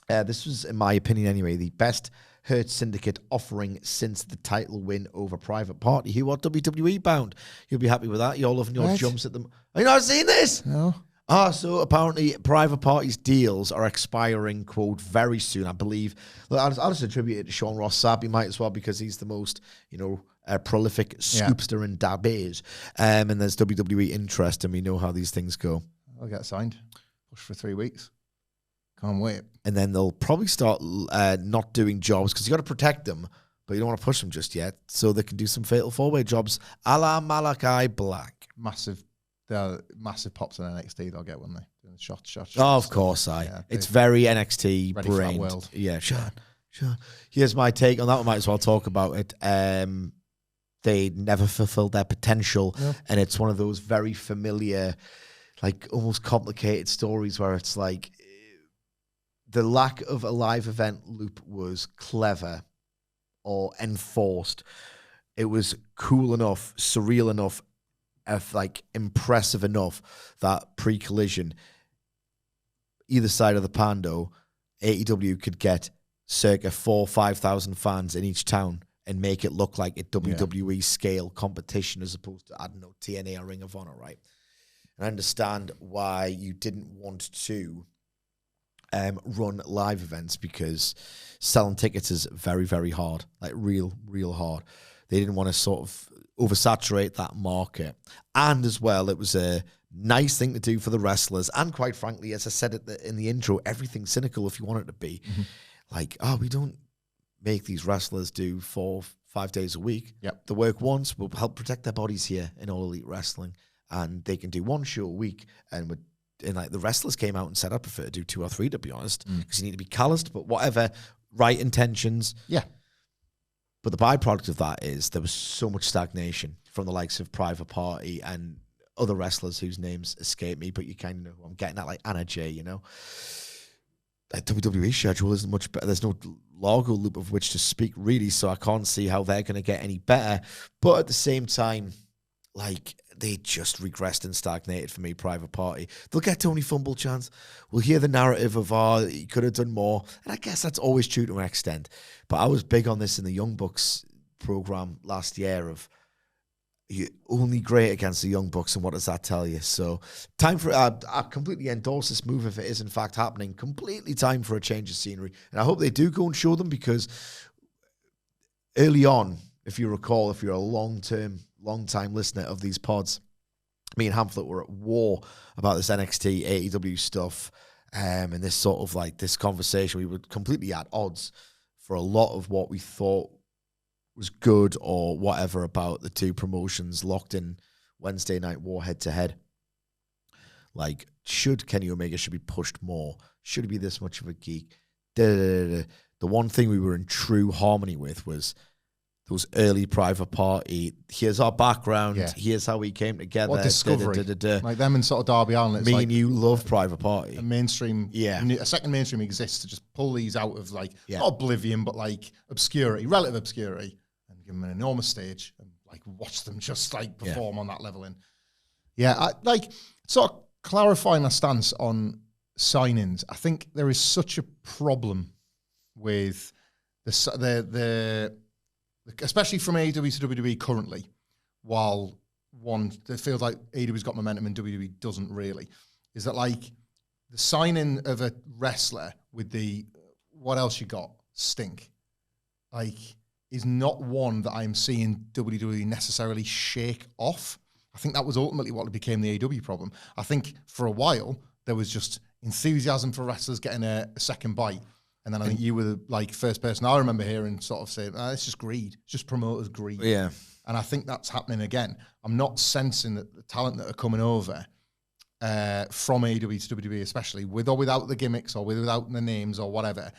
Speaker 1: this was, in my opinion anyway, the best Hurt Syndicate offering since the title win over Private Party, who are WWE bound. You'll be happy with that. You're loving your jumps at them. Have you not seen this?
Speaker 2: No.
Speaker 1: So apparently Private Party's deals are expiring, quote, very soon, I believe. Look, I'll just attribute it to Sean Ross Sapp. He might as well, because he's the most, prolific scoopster in dabbase. And there's WWE interest, and we know how these things go.
Speaker 2: I'll get signed. Push for 3 weeks. Can't wait.
Speaker 1: And then they'll probably start not doing jobs, because you got to protect them, but you don't want to push them just yet, so they can do some fatal four-way jobs a la Malachi Black.
Speaker 2: Massive pops in NXT they'll get, when they shot.
Speaker 1: Oh, of course, it's very NXT
Speaker 2: ready
Speaker 1: brained.
Speaker 2: For that world.
Speaker 1: Yeah, sure. Here's my take on that. We might as well talk about it. They never fulfilled their potential, and it's one of those very familiar, like almost complicated stories where it's like the lack of a live event loop was clever or enforced. It was cool enough, surreal enough, impressive enough that pre-collision, either side of the pando, AEW could get circa 4,000 or 5,000 fans in each town and make it look like a WWE scale competition as opposed to, I don't know, TNA or Ring of Honor, right? And I understand why you didn't want to run live events, because selling tickets is very, very hard, like real hard. They didn't want to sort of oversaturate that market. And as well, it was a nice thing to do for the wrestlers. And quite frankly, as I said in the intro, everything's cynical if you want it to be. Like, we don't make these wrestlers do 4-5 days a week.
Speaker 2: Yep.
Speaker 1: The work once will help protect their bodies here in All Elite Wrestling. And they can do one show a week. And like the wrestlers came out and said, I prefer to do 2 or 3, to be honest, because you need to be calloused, but whatever, right intentions.
Speaker 2: Yeah.
Speaker 1: But the byproduct of that is there was so much stagnation from the likes of Private Party and other wrestlers whose names escape me, but you kind of know who I'm getting at, like Anna Jay, you know. That WWE schedule isn't much better. There's no Largo loop of which to speak, really, so I can't see how they're going to get any better. But at the same time, like, they just regressed and stagnated for me, Private Party. They'll get Tony Fumble chance. We'll hear the narrative of, he could have done more. And I guess that's always true to an extent. But I was big on this in the Young Bucks program last year of, you're only great against the Young Bucks, and what does that tell you? So time for, I completely endorse this move if it is in fact happening. Completely time for a change of scenery. And I hope they do go and show them, because early on, if you recall, if you're a long-time listener of these pods, me and Hamflett were at war about this NXT AEW stuff, and this sort of like this conversation. We were completely at odds for a lot of what we thought was good or whatever about the two promotions locked in Wednesday Night War head-to-head. Like, Kenny Omega should be pushed more? Should he be this much of a geek? The one thing we were in true harmony with was those early Private Party. Here's our background. Yeah. Here's how we came together.
Speaker 2: What discovery. Like them and sort of Darby Allin.
Speaker 1: Me and you love Private Party.
Speaker 2: A mainstream, a second mainstream exists to just pull these out of like, not oblivion, but like obscurity, relative obscurity, and give them an enormous stage and like watch them just like perform on that level. And I like sort of clarifying my stance on signings. I think there is such a problem with the especially from AEW to WWE currently, while it feels like AEW's got momentum and WWE doesn't really, is that like the signing of a wrestler with the what else you got stink, like, is not one that I'm seeing WWE necessarily shake off. I think that was ultimately what became the AEW problem. I think for a while there was just enthusiasm for wrestlers getting a second bite. And then I think you were the like first person I remember hearing sort of say, it's just greed. It's just promoters' greed.
Speaker 1: Yeah.
Speaker 2: And I think that's happening again. I'm not sensing that the talent that are coming over from AEW to WWE, especially with or without the gimmicks or without the names or whatever,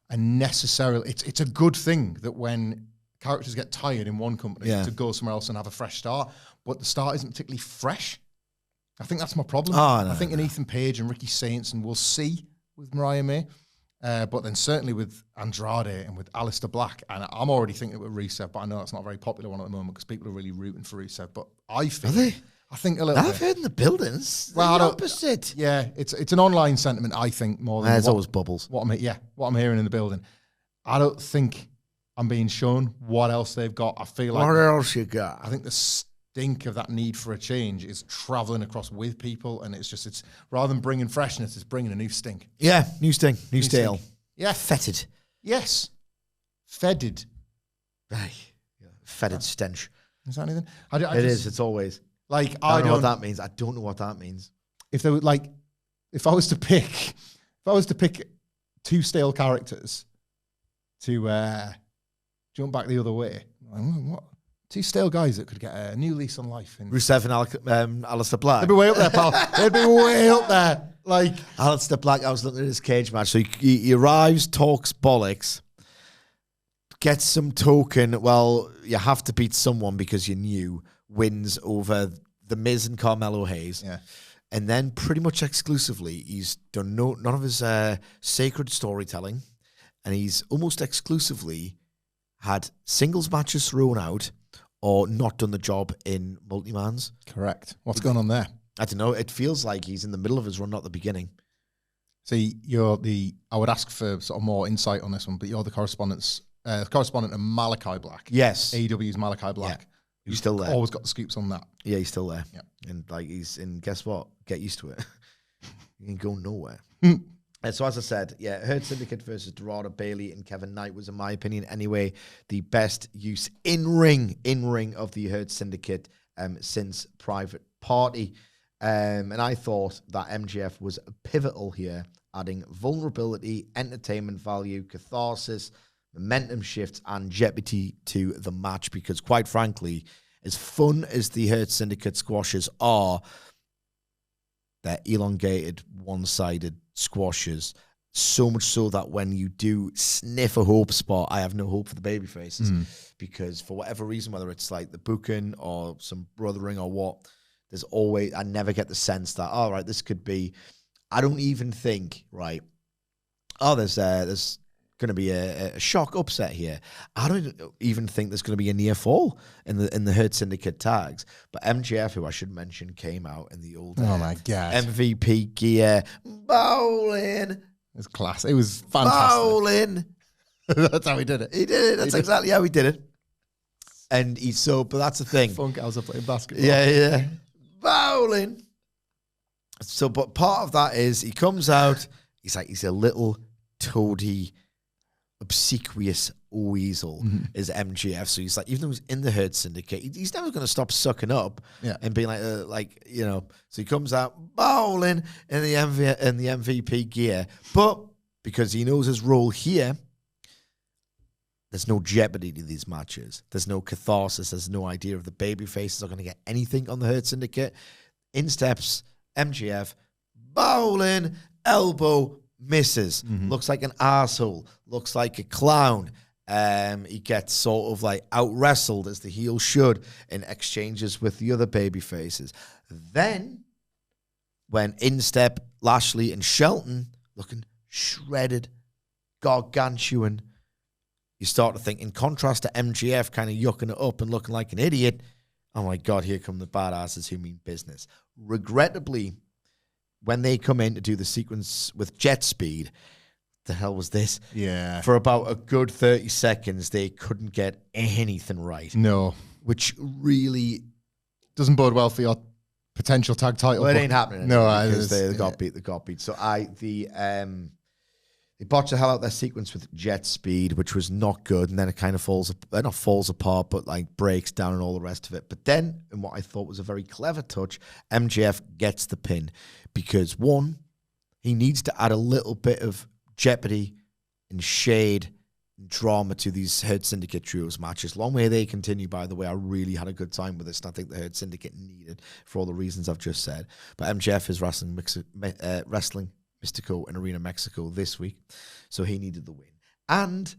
Speaker 2: and necessarily, it's a good thing that when characters get tired in one company to go somewhere else and have a fresh start, but the start isn't particularly fresh. I think that's my problem. I think in Ethan Page and Ricky Saints, and we'll see with Mariah May, but then certainly with Andrade and with Aleister Black, and I'm already thinking with Rusev, but I know it's not a very popular one at the moment because people are really rooting for Rusev. But I think a little bit.
Speaker 1: I've heard in the buildings the opposite.
Speaker 2: Yeah, it's an online sentiment, I think, more than
Speaker 1: there's always bubbles.
Speaker 2: What I'm hearing in the building. I don't think I'm being shown what else they've got. I feel like
Speaker 1: what else you got?
Speaker 2: I think the stink of that need for a change is traveling across with people, and it's rather than bringing freshness, it's bringing a new stink.
Speaker 1: Yeah, new stink, new stale.
Speaker 2: Stink. Yeah,
Speaker 1: fetid.
Speaker 2: Yes, fetid.
Speaker 1: Right, fetid stench.
Speaker 2: Is that anything?
Speaker 1: It is. It's always
Speaker 2: like
Speaker 1: I don't know what that means. I don't know what that means.
Speaker 2: If there were like, if I was to pick two stale characters to jump back the other way, what? Two stale guys that could get a new lease on life.
Speaker 1: Rusev and Aleister Black.
Speaker 2: They'd be way up there, pal. They'd be way up there. Like
Speaker 1: Aleister Black, I was looking at his cage match. So he arrives, talks bollocks, gets some token. Well, you have to beat someone because you're new. Wins over The Miz and Carmelo Hayes.
Speaker 2: Yeah.
Speaker 1: And then pretty much exclusively, he's done none of his sacred storytelling. And he's almost exclusively had singles matches thrown out or not done the job in multi-mans.
Speaker 2: Correct. What's going on there?
Speaker 1: I don't know. It feels like he's in the middle of his run, not the beginning.
Speaker 2: See, I would ask for sort of more insight on this one, but you're the correspondent of Malachi Black.
Speaker 1: Yes.
Speaker 2: AEW's Malachi Black.
Speaker 1: He's still there.
Speaker 2: Always got the scoops on that.
Speaker 1: Yeah, he's still there.
Speaker 2: Yeah.
Speaker 1: And guess what? Get used to it. You ain't going nowhere. And so as I said, Hurt Syndicate versus Dorada, Bayley, and Kevin Knight was, in my opinion, anyway, the best use in ring of the Hurt Syndicate since Private Party. And I thought that MJF was pivotal here, adding vulnerability, entertainment value, catharsis, momentum shifts, and jeopardy to the match. Because quite frankly, as fun as the Hurt Syndicate squashes are, they're elongated, one-sided squashes. So much so that when you do sniff a hope spot, I have no hope for the baby faces. Because for whatever reason, whether it's like the booking or some brothering or what, there's always, I never get the sense that, all right, this could be, I don't even think, right, there's going to be a shock upset here. I don't even think there's going to be a near fall in the Hurt Syndicate tags. But MJF, who I should mention, came out in the old
Speaker 2: my God,
Speaker 1: MVP gear, bowling.
Speaker 2: It was class. It was fantastic.
Speaker 1: Bowling.
Speaker 2: That's how he did it.
Speaker 1: He did it. That's exactly how he did it. And but that's the thing.
Speaker 2: Fun guys are playing basketball.
Speaker 1: Yeah. Bowling. So, but part of that is he comes out, he's a little toady, obsequious weasel is MJF. So he's like, even though he's in the Hurt Syndicate, he's never going to stop sucking up and being like, So he comes out bowling in the MVP gear, but because he knows his role here, there's no jeopardy to these matches. There's no catharsis. There's no idea of the baby faces are going to get anything on the Hurt Syndicate. In steps MJF, bowling, elbow, misses. Looks like an arsehole. Looks like a clown. He gets sort of like out-wrestled, as the heel should, in exchanges with the other baby faces. Then, when in step Lashley and Shelton, looking shredded, gargantuan, you start to think, in contrast to MJF kind of yucking it up and looking like an idiot, oh my God, here come the badasses who mean business. Regrettably, when they come in to do the sequence with jet speed, the hell was this?
Speaker 2: Yeah.
Speaker 1: For about a good 30 seconds, they couldn't get anything right.
Speaker 2: No.
Speaker 1: Which really
Speaker 2: doesn't bode well for your potential tag title.
Speaker 1: Well, it ain't happening.
Speaker 2: No,
Speaker 1: because they got beat. They got beat. So they botched the hell out their sequence with jet speed, which was not good, and then it kind of not falls apart, but like breaks down and all the rest of it. But then, in what I thought was a very clever touch, MJF gets the pin because, one, he needs to add a little bit of jeopardy and shade and drama to these Hurt Syndicate trios matches. Long may they continue, by the way. I really had a good time with this, and I think the Hurt Syndicate needed for all the reasons I've just said. But MJF is wrestling Místico in Arena Mexico this week, so he needed the win. And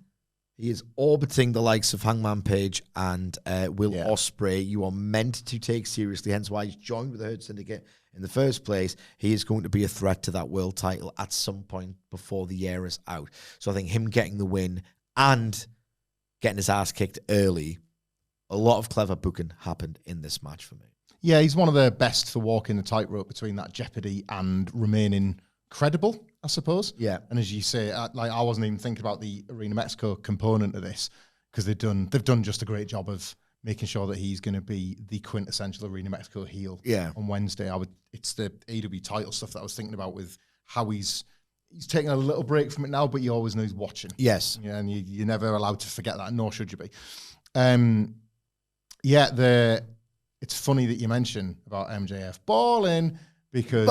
Speaker 1: he is orbiting the likes of Hangman Page and Will Ospreay. You are meant to take seriously, hence why he's joined with the Hurt Syndicate in the first place. He is going to be a threat to that world title at some point before the year is out. So I think him getting the win and getting his ass kicked early, a lot of clever booking happened in this match for me.
Speaker 2: Yeah, he's one of the best for walking the tightrope between that jeopardy and remaining credible, I suppose.
Speaker 1: Yeah.
Speaker 2: And as you say, I wasn't even thinking about the Arena Mexico component of this, because they've done just a great job of making sure that he's going to be the quintessential Arena Mexico heel on Wednesday. It's the AEW title stuff that I was thinking about, with how he's taking a little break from it now, but you always know he's watching.
Speaker 1: Yes.
Speaker 2: Yeah, and you're never allowed to forget that, nor should you be. It's funny that you mention about MJF balling, because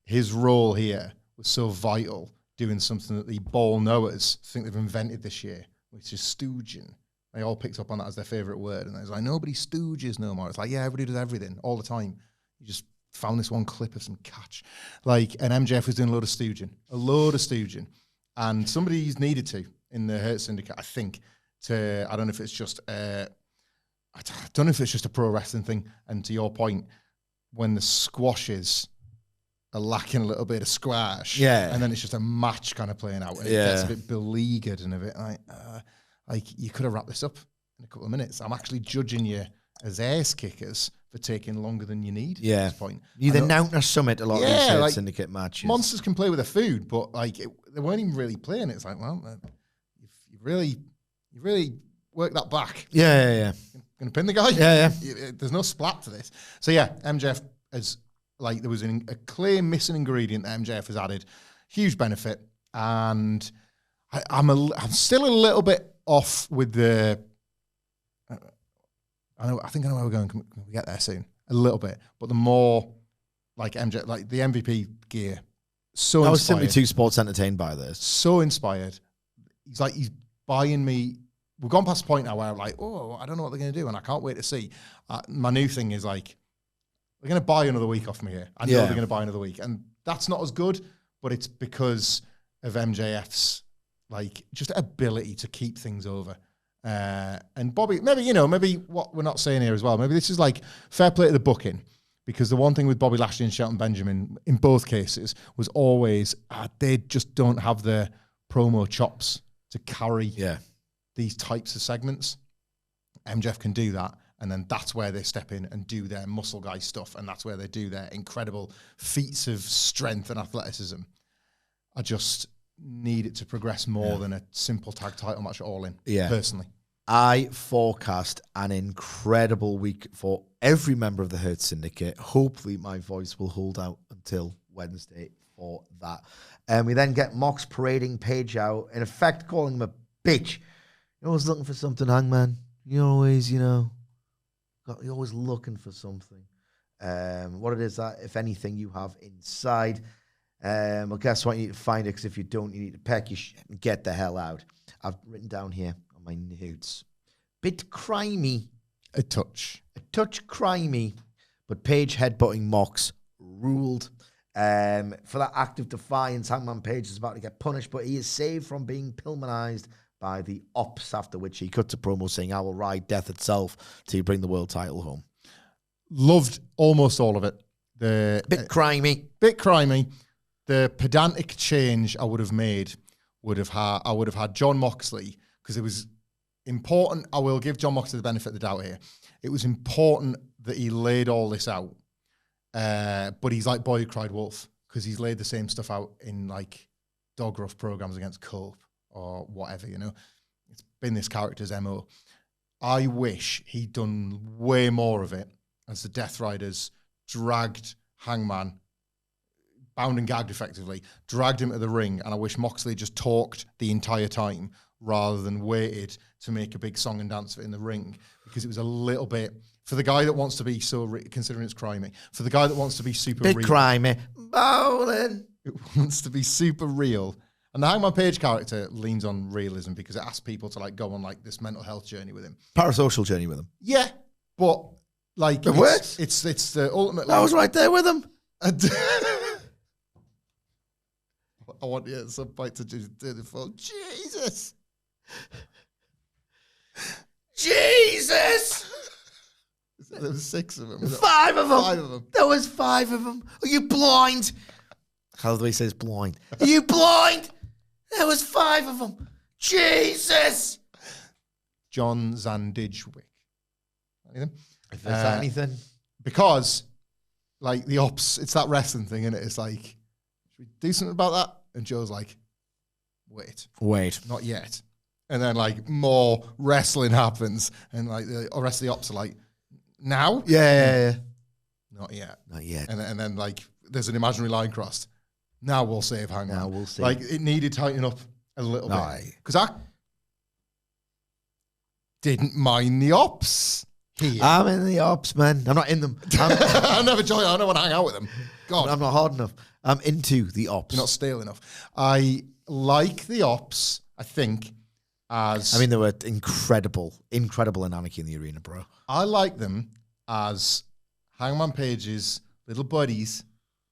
Speaker 2: his role here was so vital, doing something that the ball knowers think they've invented this year, which is stooging. They all picked up on that as their favourite word, and it's like, nobody stooges no more. It's like, yeah, everybody does everything all the time. You just found this one clip of some catch. And MJF was doing a load of stooging. And somebody's needed to, in the Hurt Syndicate, I think, I don't know if it's just a pro wrestling thing. And to your point, when the squashes are lacking a little bit of squash, and then it's just a match kind of playing out, and it gets a bit beleaguered and a bit like you could have wrapped this up in a couple of minutes. I'm actually judging you as ass kickers for taking longer than you need at this point.
Speaker 1: You're the Nowtner Summit a lot of these Syndicate matches.
Speaker 2: Monsters can play with their food, but they weren't even really playing it. It's like, well, you really work that back.
Speaker 1: Yeah.
Speaker 2: Gonna pin the guy.
Speaker 1: Yeah.
Speaker 2: There's no splat to this. So yeah, MJF has there was a clear missing ingredient that MJF has added, huge benefit, and I'm still a little bit off with the. I think I know where we're going. Can we get there soon? A little bit, but the more MJ, the MVP gear, so
Speaker 1: I was
Speaker 2: inspired.
Speaker 1: simply too sports entertained by this.
Speaker 2: So inspired. He's buying me. We've gone past the point now where I'm like, oh, I don't know what they're going to do, and I can't wait to see. My new thing is they're going to buy another week off me here. I know they're going to buy another week, and that's not as good, but it's because of MJF's just ability to keep things over. And Bobby, maybe what we're not saying here as well, maybe this is fair play to the booking, because the one thing with Bobby Lashley and Shelton Benjamin in both cases was always they just don't have the promo chops to carry these types of segments. MJF can do that, and then that's where they step in and do their muscle guy stuff, and that's where they do their incredible feats of strength and athleticism. I just need it to progress more than a simple tag title match at All In, personally.
Speaker 1: I forecast an incredible week for every member of the Hurt Syndicate. Hopefully my voice will hold out until Wednesday for that. And we then get Mox parading Page out, in effect calling him a bitch. You're always looking for something, Hangman. You're always, you're always looking for something. What it is that, if anything, you have inside. Well, guess what? You need to find it, because if you don't, you need to pack your shit and get the hell out. I've written down here on my notes. Bit crimey.
Speaker 2: A touch
Speaker 1: crimey. But Page headbutting Mox ruled. For that act of defiance, Hangman Page is about to get punished, but he is saved from being Pillmanized by the Ops, after which he cuts a promo saying, I will ride death itself till you bring the world title home.
Speaker 2: Loved almost all of it.
Speaker 1: Bit crimey.
Speaker 2: The pedantic change I would have made I would have had Jon Moxley, because it was important. I will give Jon Moxley the benefit of the doubt here. It was important that he laid all this out. But he's like Boy Who Cried Wolf, because he's laid the same stuff out in dog rough programs against Cope or whatever, It's been this character's MO. I wish he'd done way more of it as the Death Riders dragged Hangman, bound and gagged effectively, dragged him to the ring, and I wish Moxley just talked the entire time rather than waited to make a big song and dance in the ring, because it was a little bit, for the guy that wants to be considering it's crimey, for the guy that wants to be super
Speaker 1: bit
Speaker 2: real.
Speaker 1: Crimey. Bowling.
Speaker 2: It wants to be super real. And the Hangman Page character leans on realism, because it asks people to go on this mental health journey with him.
Speaker 1: Parasocial journey with him.
Speaker 2: Yeah, but
Speaker 1: it works.
Speaker 2: It's the ultimate.
Speaker 1: I was right there with him.
Speaker 2: I want you at some point to do the full Jesus. There was 6 of them.
Speaker 1: 5 of them.
Speaker 2: 5 of them.
Speaker 1: There was 5 of them. Are you blind? How do he says blind? Are you blind? There was 5 of them. Jesus.
Speaker 2: John Zandijwick. Anything?
Speaker 1: If there's anything.
Speaker 2: Because, the Ops, it's that wrestling thing, isn't it? It's should we do something about that? And Joe's wait. Not yet. And then, more wrestling happens, and, the rest of the Ops are now?
Speaker 1: Yeah.
Speaker 2: Not yet.
Speaker 1: And
Speaker 2: then, there's an imaginary line crossed. Now we'll save Hangman.
Speaker 1: Now we'll see.
Speaker 2: It needed tightening up a little bit. Because I didn't mind the Ops here.
Speaker 1: I'm in the Ops, man. I'm not in them.
Speaker 2: I never join. I don't want to hang out with them. God.
Speaker 1: I'm not hard enough. I'm into the Ops.
Speaker 2: You're not stale enough. I like the Ops, I think, as...
Speaker 1: they were incredible anarchy in the arena, bro.
Speaker 2: I like them as Hangman Page's little buddies,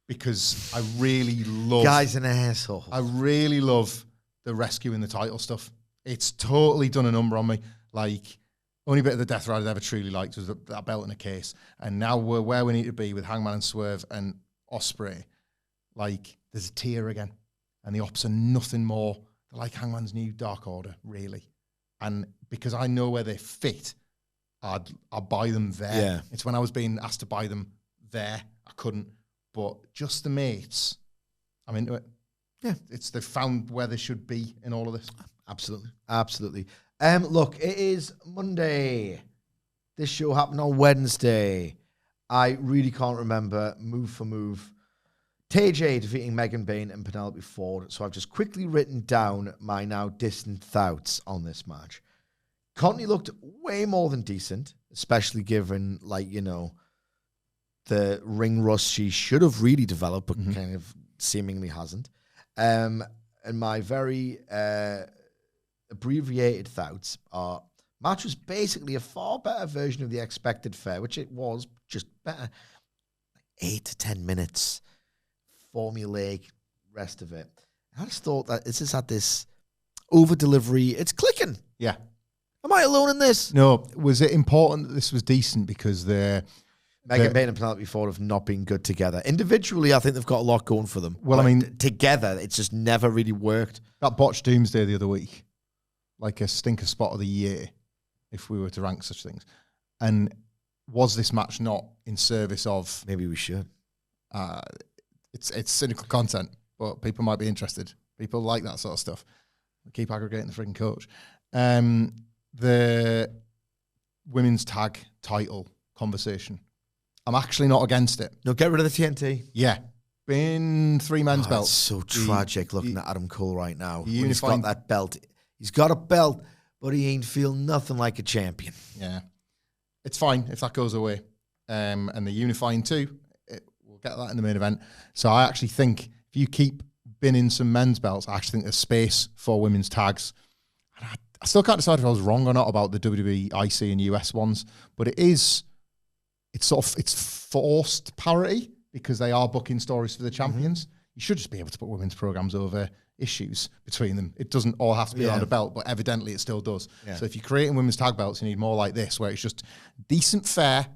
Speaker 2: because I really love...
Speaker 1: Guy's an asshole.
Speaker 2: I really love the rescuing the title stuff. It's totally done a number on me. Only bit of the Death Rider I ever truly liked was that belt in a case. And now we're where we need to be with Hangman and Swerve and Ospreay. There's a tier again. And the Ops are nothing more. They're like Hangman's new Dark Order, really. And because I know where they fit, I'll buy them there.
Speaker 1: Yeah.
Speaker 2: It's when I was being asked to buy them there, I couldn't. But just the mates, I'm into it.
Speaker 1: Yeah.
Speaker 2: They've found where they should be in all of this.
Speaker 1: Absolutely. Look, it is Monday. This show happened on Wednesday. I really can't remember move for move. TJ defeating Megan Bayne and Penelope Ford. So I've just quickly written down my now distant thoughts on this match. Conti looked way more than decent, especially given, the ring rust she should have really developed, but kind of seemingly hasn't. And my very abbreviated thoughts are, match was basically a far better version of the expected fare, which it was, just better. 8 to 10 minutes, formulaic, rest of it. I just thought that it's just had this over-delivery. It's clicking.
Speaker 2: Yeah.
Speaker 1: Am I alone in this?
Speaker 2: No. Was it important that this was decent because Megan
Speaker 1: Bayne and Penelope Ford have not been good together. Individually, I think they've got a lot going for them.
Speaker 2: Well, I mean,
Speaker 1: together, it's just never really worked.
Speaker 2: That botched Doomsday the other week, like a stinker spot of the year, if we were to rank such things. And was this match not in service of...
Speaker 1: Maybe we should.
Speaker 2: It's cynical content, but people might be interested. People like that sort of stuff. Keep aggregating the freaking coach. The women's tag title conversation. I'm actually not against it.
Speaker 1: No, get rid of the TNT.
Speaker 2: Yeah. Been 3 men's belts.
Speaker 1: It's so tragic looking at Adam Cole right now.
Speaker 2: He's
Speaker 1: got that belt. He's got a belt, but he ain't feel nothing like a champion.
Speaker 2: Yeah. It's fine if that goes away. And the unifying too. We'll get that in the main event. So I actually think if you keep binning some men's belts, I actually think there's space for women's tags. I still can't decide if I was wrong or not about the WWE, IC, and US ones, but it's forced parity because they are booking stories for the champions. You should just be able to put women's programs over issues between them. It doesn't all have to be around a belt, but evidently it still does. Yeah. So if you're creating women's tag belts, you need more like this, where it's just decent fare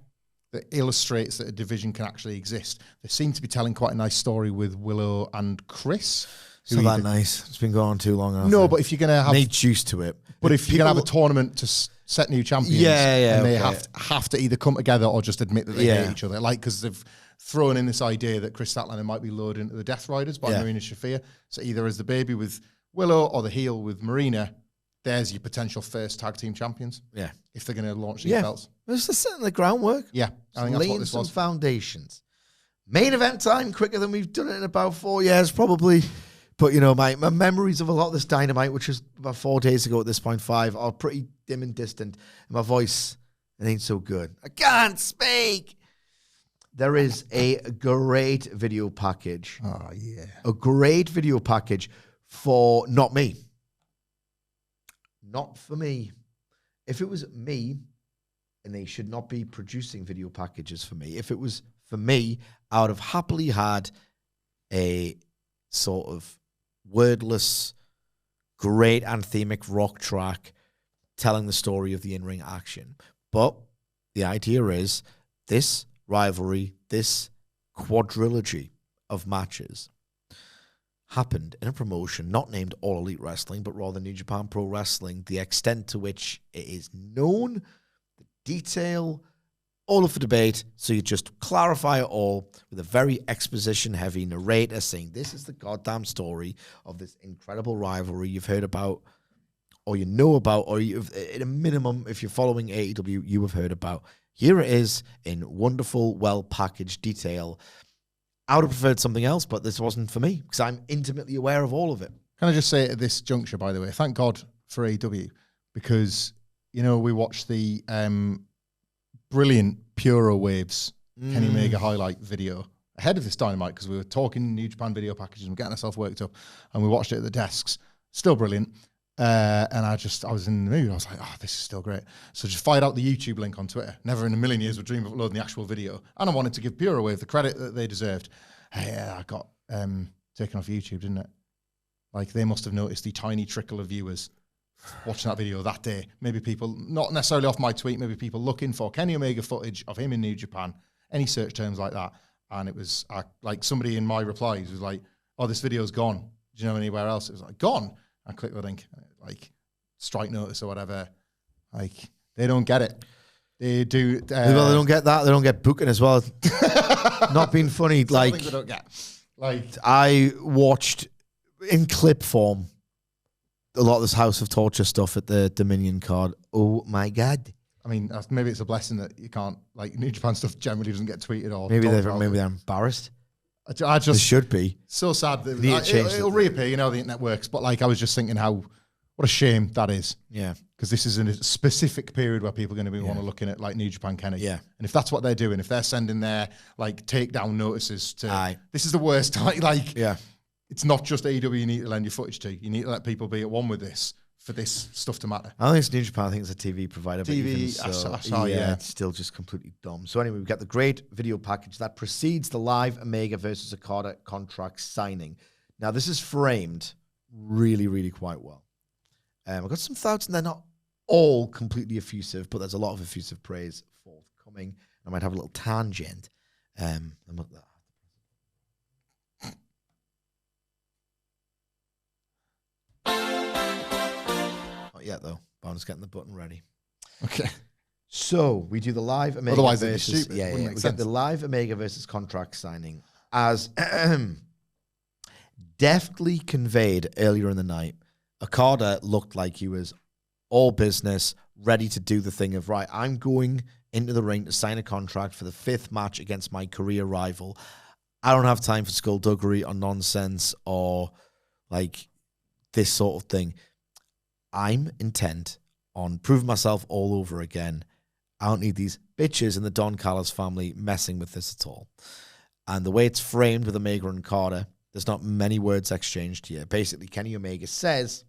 Speaker 2: that illustrates that a division can actually exist. They seem to be telling quite a nice story with Willow and Chris.
Speaker 1: It's not that nice. It's been going on too long.
Speaker 2: No, but if you're going to have...
Speaker 1: Need juice to it.
Speaker 2: But if you're going to have a tournament to set new champions, and they have to either come together or just admit that they hate each other. Because they've thrown in this idea that Chris Statlander might be lured into the Death Riders by Marina Shafir. So either as the baby with Willow or the heel with Marina, there's your potential first tag team champions. Yeah. If they're going to launch these belts.
Speaker 1: It's just setting the groundwork.
Speaker 2: Yeah. I think that's what this was.
Speaker 1: Some foundations. Main event time, quicker than we've done it in about 4 years, probably. But, my memories of a lot of this Dynamite, which was about 4 days ago at this point, 5, are pretty dim and distant. And my voice, it ain't so good. I can't speak. There is a great video package.
Speaker 2: Oh, yeah.
Speaker 1: A great video package for not me. Not for me. If it was me, and they should not be producing video packages for me. If it was for me, I would have happily had a sort of wordless, great anthemic rock track telling the story of the in-ring action. But the idea is this rivalry, this quadrilogy of matches happened in a promotion not named All Elite Wrestling, but rather New Japan Pro Wrestling, the extent to which it is known, the detail, all of the debate. So you just clarify it all with a very exposition-heavy narrator saying, this is the goddamn story of this incredible rivalry you've heard about, or you know about, or you've, at a minimum, if you're following AEW, you have heard about. Here it is in wonderful, well-packaged detail. I would have preferred something else, but this wasn't for me because I'm intimately aware of all of it.
Speaker 2: Can I just say at this juncture, by the way, thank God for AEW, because, we watched the brilliant Puro Waves Kenny Omega highlight video ahead of this Dynamite because we were talking New Japan video packages and getting ourselves worked up, and we watched it at the desks. Still brilliant. And I was in the mood. I was like, this is still great. So just fired out the YouTube link on Twitter. Never in a million years would dream of uploading the actual video. And I wanted to give Puro Wave the credit that they deserved. I got taken off YouTube, didn't it? Like, they must have noticed the tiny trickle of viewers watching that video that day. Maybe people, not necessarily off my tweet, maybe people looking for Kenny Omega footage of him in New Japan, any search terms like that. And it was like somebody in my replies was like, this video's gone. Do you know anywhere else? It was like, gone. I click the link, like strike notice or whatever. Like, they don't get it. They do.
Speaker 1: Well, they don't get that. They don't get booking as well. Not being funny. Like,
Speaker 2: they don't get. Like,
Speaker 1: I watched in clip form a lot of this House of Torture stuff at the Dominion card. Oh my God.
Speaker 2: I mean, maybe it's a blessing that you can't, like, New Japan stuff generally doesn't get tweeted or
Speaker 1: maybe they're embarrassed.
Speaker 2: I just
Speaker 1: they should be.
Speaker 2: So sad that it'll reappear, you know, the internet works. But like, I was just thinking what a shame that is.
Speaker 1: Yeah.
Speaker 2: Because this is a specific period where people are going to be want to looking at like New Japan Kenny.
Speaker 1: Yeah.
Speaker 2: And if that's what they're doing, if they're sending their like takedown notices to, this is the worst. Like, it's not just AEW you need to lend your footage to. You need to let people be at one with this for this stuff to matter.
Speaker 1: I don't think it's New Japan. I think it's a TV provider.
Speaker 2: TV, I saw,
Speaker 1: it's still just completely dumb. So anyway, we've got the great video package that precedes the live Omega versus Okada contract signing. Now, this is framed really, really quite well. I've got some thoughts, and they're not all completely effusive, but there's a lot of effusive praise forthcoming. I might have a little tangent. Not yet, though. Bon's getting the button ready.
Speaker 2: Okay.
Speaker 1: So we do the live Omega
Speaker 2: Otherwise
Speaker 1: versus...
Speaker 2: it'd be stupid.
Speaker 1: We get the live Omega versus contract signing as deftly conveyed earlier in the night. Okada looked like he was all business, ready to do the thing of, right, I'm going into the ring to sign a contract for the 5th match against my career rival. I don't have time for skullduggery or nonsense or, like, this sort of thing. I'm intent on proving myself all over again. I don't need these bitches in the Don Callis family messing with this at all. And the way it's framed with Omega and Okada, there's not many words exchanged here. Basically, Kenny Omega says,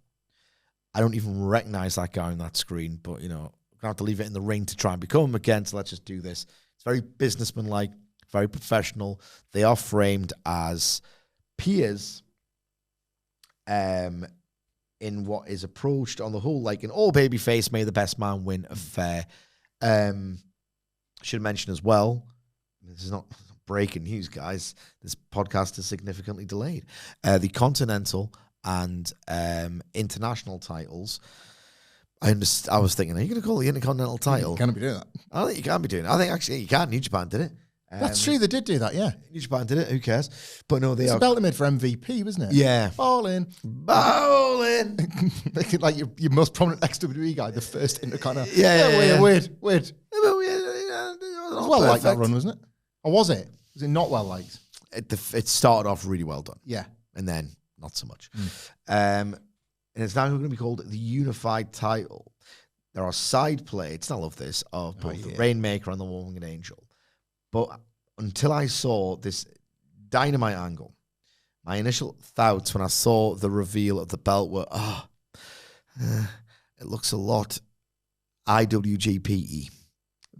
Speaker 1: I don't even recognize that guy on that screen, but, you know, I'm going to have to leave it in the ring to try and become him again, so let's just do this. It's very businessman-like, very professional. They are framed as peers in what is approached on the whole like an all babyface, may the best man win affair. Should mention as well, this is not breaking news, guys. This podcast is significantly delayed. The Continental and international titles. I was thinking, are you going to call it the Intercontinental title?
Speaker 2: You can't be doing that.
Speaker 1: I don't think you can be doing it. I think actually you can. New Japan did it.
Speaker 2: That's true. They did do that, yeah.
Speaker 1: New Japan did it. Who cares? But no,
Speaker 2: it's a belt they made for MVP, wasn't it?
Speaker 1: Yeah.
Speaker 2: Bowling. Like your most prominent ex-WWE guy, the first Intercontinental.
Speaker 1: Yeah.
Speaker 2: Weird.
Speaker 1: It
Speaker 2: was well liked that run, wasn't it? Or was it? Was it not well liked?
Speaker 1: It started off really well done.
Speaker 2: Yeah.
Speaker 1: And then not so much. And it's now going to be called the Unified Title. There are side plates, and I love this, of both the Rainmaker and the Woman Angel. But until I saw this Dynamite angle, my initial thoughts when I saw the reveal of the belt were, it looks a lot IWGP-y.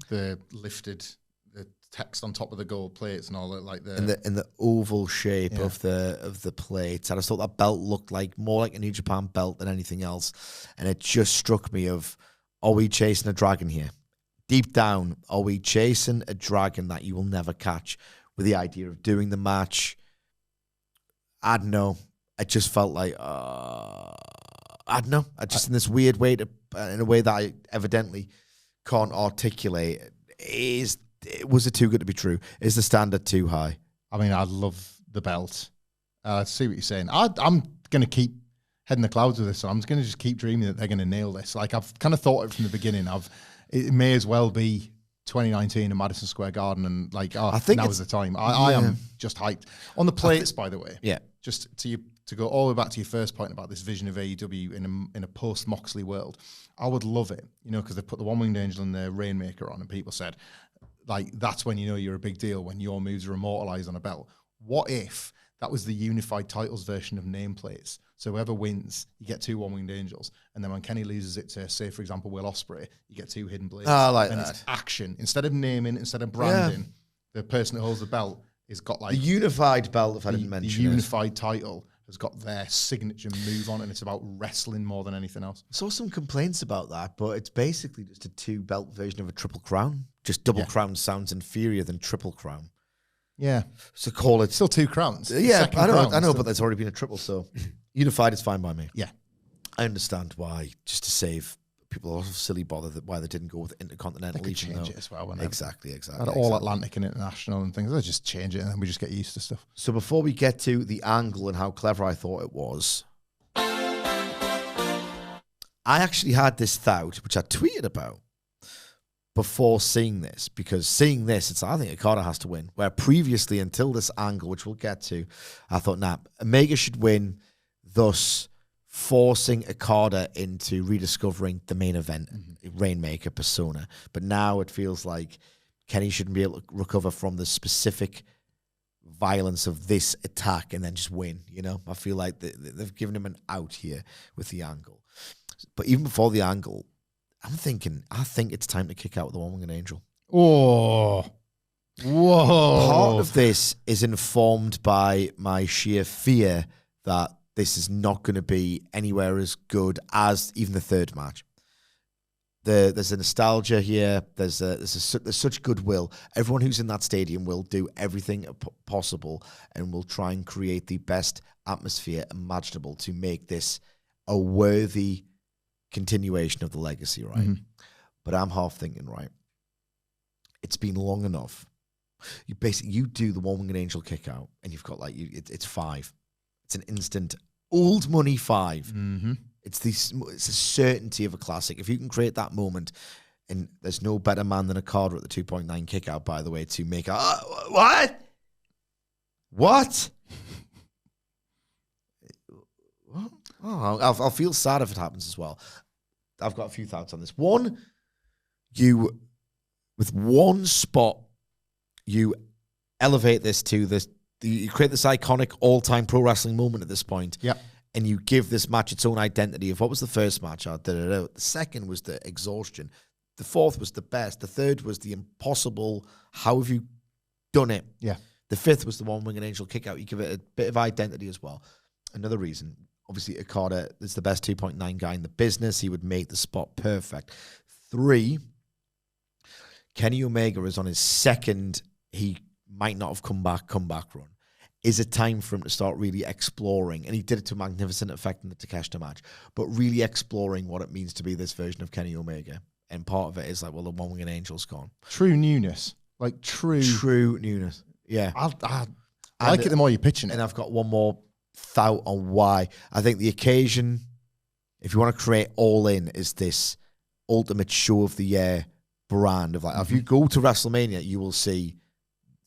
Speaker 2: The lifted, the text on top of the gold plates and all that, like
Speaker 1: in the oval shape of the plates. I just thought that belt looked like more like a New Japan belt than anything else. And it just struck me of, are we chasing a dragon here? Deep down, are we chasing a dragon that you will never catch with the idea of doing the match? I don't know. I just felt like, I don't know. In this weird way, in a way that I evidently can't articulate. Was it too good to be true? Is the standard too high?
Speaker 2: I mean, I love the belt. I see what you're saying. I'm going to keep heading the clouds with this, so I'm going to just keep dreaming that they're going to nail this. Like, I've kind of thought it from the beginning. It may as well be 2019 in Madison Square Garden, and like, I think now's the time. I am just hyped on the plates, by the way.
Speaker 1: Yeah,
Speaker 2: just to go all the way back to your first point about this vision of AEW in a post Moxley world. I would love it, you know, because they put the One Winged Angel and the Rainmaker on, and people said, like, that's when you know you're a big deal, when your moves are immortalized on a belt. What if that was the unified titles version of nameplates? So whoever wins, you get 2 One Winged Angels. And then when Kenny loses it to, say, for example, Will Ospreay, you get 2 Hidden Blades.
Speaker 1: I like
Speaker 2: and
Speaker 1: that.
Speaker 2: It's action. Instead of naming, instead of branding, the person that holds the belt has got like...
Speaker 1: The unified belt, if I didn't mention
Speaker 2: the unified title has got their signature move on, and it's about wrestling more than anything else.
Speaker 1: I saw some complaints about that, but it's basically just a 2-belt version of a Triple Crown. Just Double Crown sounds inferior than Triple Crown.
Speaker 2: Yeah.
Speaker 1: So call it...
Speaker 2: Still 2 crowns.
Speaker 1: Yeah, I know, but there's already been a triple, so unified is fine by me.
Speaker 2: Yeah.
Speaker 1: I understand why, just to save people a lot of silly bother, why they didn't go with Intercontinental.
Speaker 2: They could change it as well.
Speaker 1: Exactly.
Speaker 2: All Atlantic and International and things. They'll just change it, and then we just get used to stuff.
Speaker 1: So before we get to the angle and how clever I thought it was, I actually had this thought, which I tweeted about before seeing this, because seeing this, I think Okada has to win. Where previously, until this angle, which we'll get to, I thought, Omega should win, thus forcing Okada into rediscovering the main event, Rainmaker persona. But now it feels like Kenny shouldn't be able to recover from the specific violence of this attack and then just win, you know? I feel like they've given him an out here with the angle. But even before the angle, I think it's time to kick out with the One-Winged Angel.
Speaker 2: Oh, whoa.
Speaker 1: Part of this is informed by my sheer fear that this is not going to be anywhere as good as even the third match. There's a nostalgia here. There's such goodwill. Everyone who's in that stadium will do everything possible and will try and create the best atmosphere imaginable to make this a worthy continuation of the legacy, right? Mm-hmm. But I'm half thinking, right, it's been long enough. You do the One-Winged Angel kick out, and you've got it's 5. It's an instant old money 5.
Speaker 2: Mm-hmm.
Speaker 1: It's a certainty of a classic. If you can create that moment, and there's no better man than Okada at the 2.9 kick out, by the way, to make what? Oh, I'll feel sad if it happens as well. I've got a few thoughts on this. One, with one spot, you elevate this to this. You create this iconic all-time pro wrestling moment at this point.
Speaker 2: Yep.
Speaker 1: And you give this match its own identity of what was the first match. The second was the exhaustion. The fourth was the best. The third was the impossible. How have you done it?
Speaker 2: Yeah.
Speaker 1: The fifth was the One-Winged Angel kick out. You give it a bit of identity as well. Another reason, obviously, Okada is the best 2.9 guy in the business. He would make the spot perfect. 3, Kenny Omega is on his second, he might not have comeback run. Is it time for him to start really exploring? And he did it to a magnificent effect in the Takeshita match, but really exploring what it means to be this version of Kenny Omega. And part of it is the One-Winged Angel's gone.
Speaker 2: True newness. True
Speaker 1: newness. Yeah.
Speaker 2: I like it the more you're pitching it.
Speaker 1: And I've got one more thought on why. I think the occasion, if you want to create All In, is this ultimate show of the year brand of if you go to WrestleMania, you will see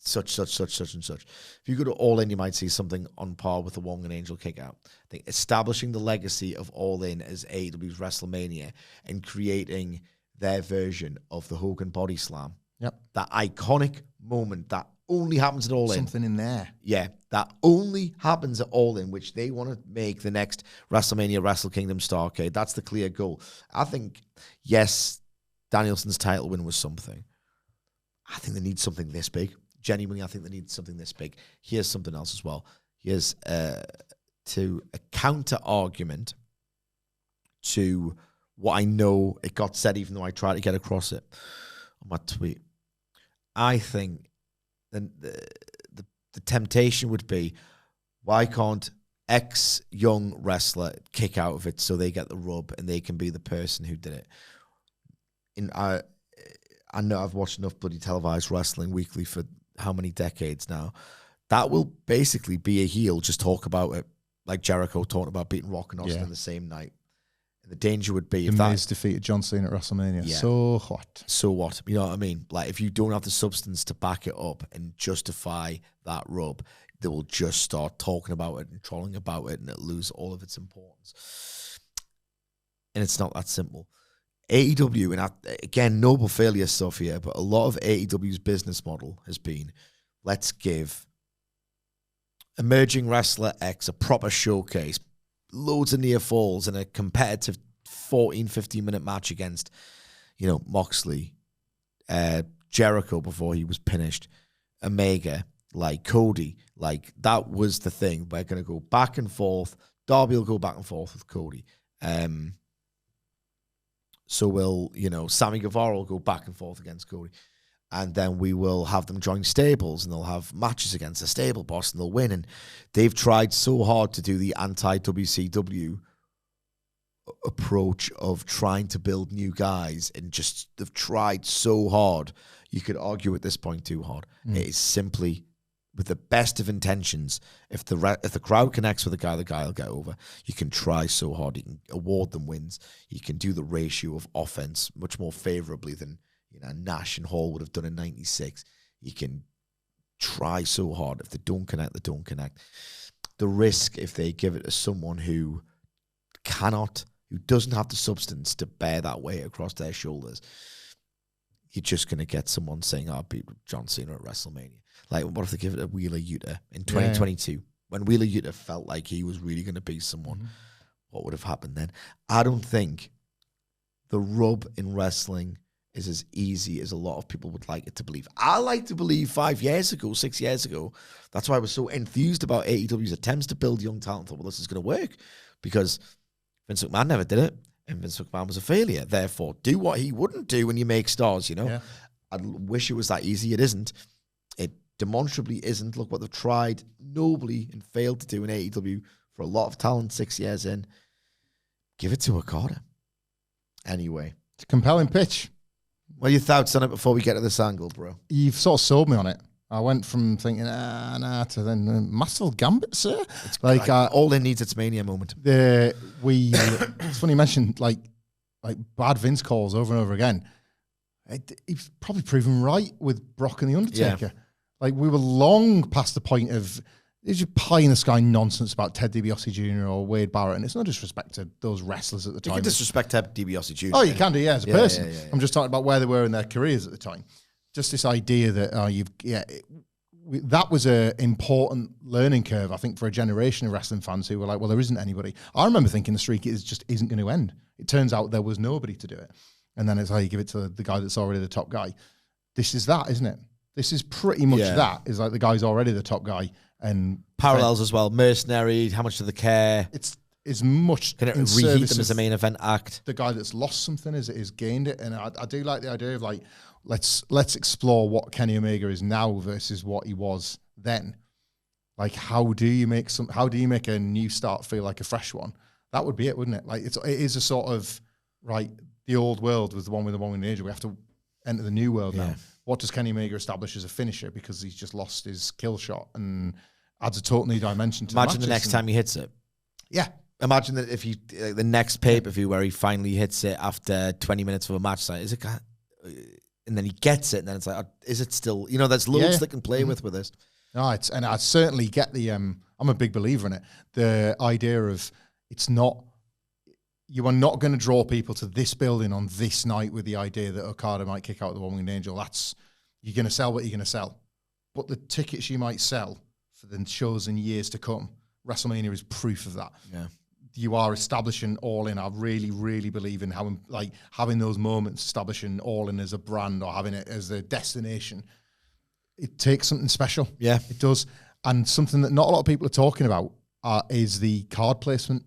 Speaker 1: such and such. If you go to All In, you might see something on par with the One-Winged Angel kick out. I think establishing the legacy of All In as AEW's WrestleMania and creating their version of the Hogan Body Slam.
Speaker 2: Yep.
Speaker 1: That iconic moment that only happens at All In.
Speaker 2: Something in there.
Speaker 1: Yeah, that only happens at All In, which they want to make the next WrestleMania Wrestle Kingdom Starrcade. That's the clear goal. I think, yes, Danielson's title win was something. I think they need something this big. Genuinely, I think they need something this big. Here's something else as well. Here's a counter argument to what I know it got said, even though I tried to get across it on my tweet. I think then the temptation would be, why can't X young wrestler kick out of it so they get the rub and they can be the person who did it? I know I've watched enough bloody televised wrestling weekly for how many decades now. That will basically be a heel, just talk about it, like Jericho talking about beating Rock and Austin the same night. And the danger would be if
Speaker 2: The Miz defeated John Cena at WrestleMania. Yeah. So what?
Speaker 1: So what? You know what I mean? Like, if you don't have the substance to back it up and justify that rub, they will just start talking about it and trolling about it, and it'll lose all of its importance. And it's not that simple. AEW, and again, noble failure stuff here, but a lot of AEW's business model has been, let's give emerging wrestler X a proper showcase, loads of near falls, and a competitive 14, 15-minute match against, Moxley, Jericho before he was finished, Omega, Cody. That was the thing. We're going to go back and forth. Darby will go back and forth with Cody. So will, Sammy Guevara will go back and forth against Cody. And then we will have them join stables and they'll have matches against the stable boss and they'll win. And they've tried so hard to do the anti-WCW approach of trying to build new guys, and just they've tried so hard. You could argue at this point too hard. It is simply with the best of intentions, if the crowd connects with the guy will get over. You can try so hard. You can award them wins. You can do the ratio of offense much more favorably than Nash and Hall would have done in 96. You can try so hard. If they don't connect, they don't connect. The risk if they give it to someone who doesn't have the substance to bear that weight across their shoulders, you're just going to get someone saying, "I beat John Cena at WrestleMania." Like, what if they give it to Wheeler Yuta in 2022? When Wheeler Yuta felt like he was really going to be someone, what would have happened then? I don't think the rub in wrestling is as easy as a lot of people would like it to believe. I like to believe 6 years ago, that's why I was so enthused about AEW's attempts to build young talent. I thought, well, this is going to work because Vince McMahon never did it, and Vince McMahon was a failure. Therefore, do what he wouldn't do when you make stars, Yeah. I wish it was that easy. It isn't. It demonstrably isn't. Look what they've tried nobly and failed to do in AEW for a lot of talent 6 years in. Give it to Okada. Anyway.
Speaker 2: It's a compelling pitch.
Speaker 1: What are your thoughts on it before we get to this angle, bro?
Speaker 2: You've sort of sold me on it. I went from thinking, nah, to then massive gambit, sir.
Speaker 1: It's like all it needs, it's Mania moment.
Speaker 2: It's funny you mentioned like bad Vince calls over and over again. He's probably proven right with Brock and The Undertaker. Yeah. Like, we were long past the point of there's just pie in the sky nonsense about Ted DiBiase Jr. or Wade Barrett, and it's no disrespect to those wrestlers at the time.
Speaker 1: You can disrespect Ted DiBiase Jr.
Speaker 2: Oh, you can do, yeah, as a person. Yeah. I'm just talking about where they were in their careers at the time. Just this idea that that was an important learning curve, I think, for a generation of wrestling fans who were like, well, there isn't anybody. I remember thinking the streak isn't going to end. It turns out there was nobody to do it. And then it's how you give it to the guy that's already the top guy. This is that, isn't it? This is pretty much that. Is like the guy's already the top guy. And
Speaker 1: parallels as well. Mercenary, how much do they care?
Speaker 2: It's as much.
Speaker 1: Can it reheat them as a main event act?
Speaker 2: The guy that's lost something is gained it. And I do like the idea of like, let's explore what Kenny Omega is now versus what he was then. Like, how do you make a new start feel like a fresh one? That would be it, wouldn't it? Like, it is a sort of, right, the old world was the one with the age. We have to enter the new world now. What does Kenny Omega establish as a finisher? Because he's just lost his kill shot and adds a total new dimension to
Speaker 1: Imagine the next time he hits it.
Speaker 2: Yeah.
Speaker 1: Imagine that if the next pay-per-view where he finally hits it after 20 minutes of a match, like, is it, and then he gets it, and then it's like, is it still, there's loads that can play with this.
Speaker 2: No, and I certainly get the, I'm a big believer in it. The idea of you are not going to draw people to this building on this night with the idea that Okada might kick out the One-Winged Angel. You're going to sell what you're going to sell. But the tickets you might sell for the shows in years to come, WrestleMania is proof of that.
Speaker 1: Yeah.
Speaker 2: You are establishing All In. I really, really believe in having those moments, establishing All In as a brand or having it as a destination. It takes something special.
Speaker 1: Yeah.
Speaker 2: It does. And something that not a lot of people are talking about is the card placement.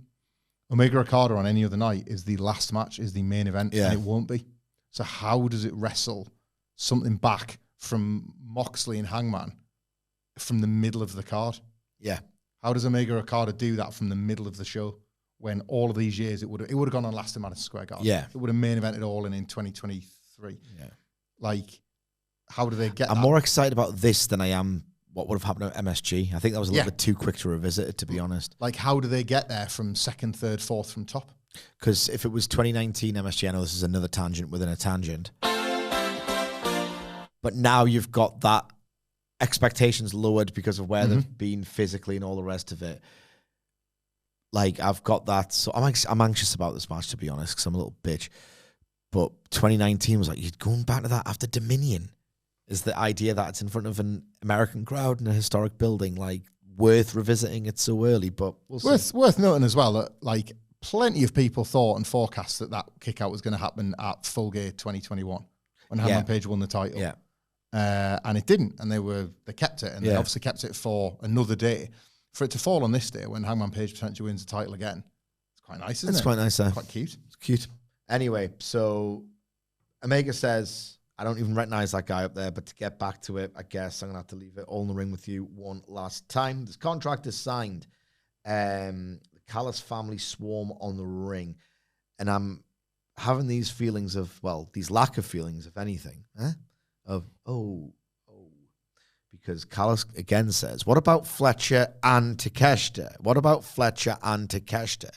Speaker 2: Omega Okada on any other night is the last match, is the main event, and it won't be. So how does it wrestle something back from Moxley and Hangman from the middle of the card?
Speaker 1: Yeah.
Speaker 2: How does Omega Okada do that from the middle of the show when all of these years it would have gone on last in Madison Square Garden?
Speaker 1: Yeah.
Speaker 2: It would have main evented All in 2023.
Speaker 1: Yeah.
Speaker 2: Like, how do they get
Speaker 1: I'm
Speaker 2: that?
Speaker 1: more excited about this than I am what would have happened at MSG. I think that was a little bit too quick to revisit it, to be honest.
Speaker 2: Like, how do they get there from second, third, fourth from top?
Speaker 1: Because if it was 2019 MSG, I know this is another tangent within a tangent. But now you've got that expectations lowered because of where they've been physically and all the rest of it. Like, I've got that. So I'm anxious about this match, to be honest, because I'm a little bitch. But 2019 was like, you're going back to that after Dominion. Is the idea that it's in front of an American crowd in a historic building, like, worth revisiting it so early? But we'll see.
Speaker 2: Worth noting as well that, like, plenty of people thought and forecast that kick out was going to happen at Full Gear 2021 when Hangman Page won the title.
Speaker 1: Yeah.
Speaker 2: And it didn't, and they kept it, and they obviously kept it for another day. For it to fall on this day when Hangman Page potentially wins the title again, it's quite nice, isn't it?
Speaker 1: It's quite nice,
Speaker 2: quite cute.
Speaker 1: It's cute. Anyway, so Omega says, I don't even recognize that guy up there, but to get back to it, I guess I'm going to have to leave it all in the ring with you one last time. This contract is signed. The Callis family swarm on the ring, and I'm having these feelings of, well, these lack of feelings, if anything, of, because Callis again says, what about Fletcher and Takeshita? What about Fletcher and Takeshita?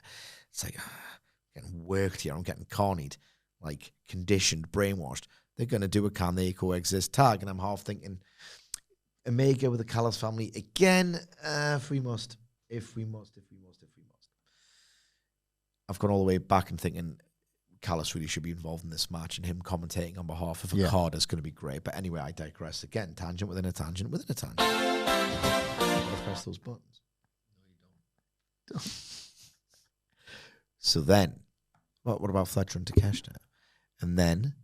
Speaker 1: It's like, I'm getting worked here. I'm getting cornied, like conditioned, brainwashed. They're going to do a can they coexist tag. And I'm half thinking, Omega with the Callis family again, if we must. I've gone all the way back and thinking Callis really should be involved in this match, and him commentating on behalf of Okada is going to be great. But anyway, I digress again. Tangent within a tangent within a tangent. I'll press those buttons. No, you don't. So then, what about Fletcher and Takeshita? And then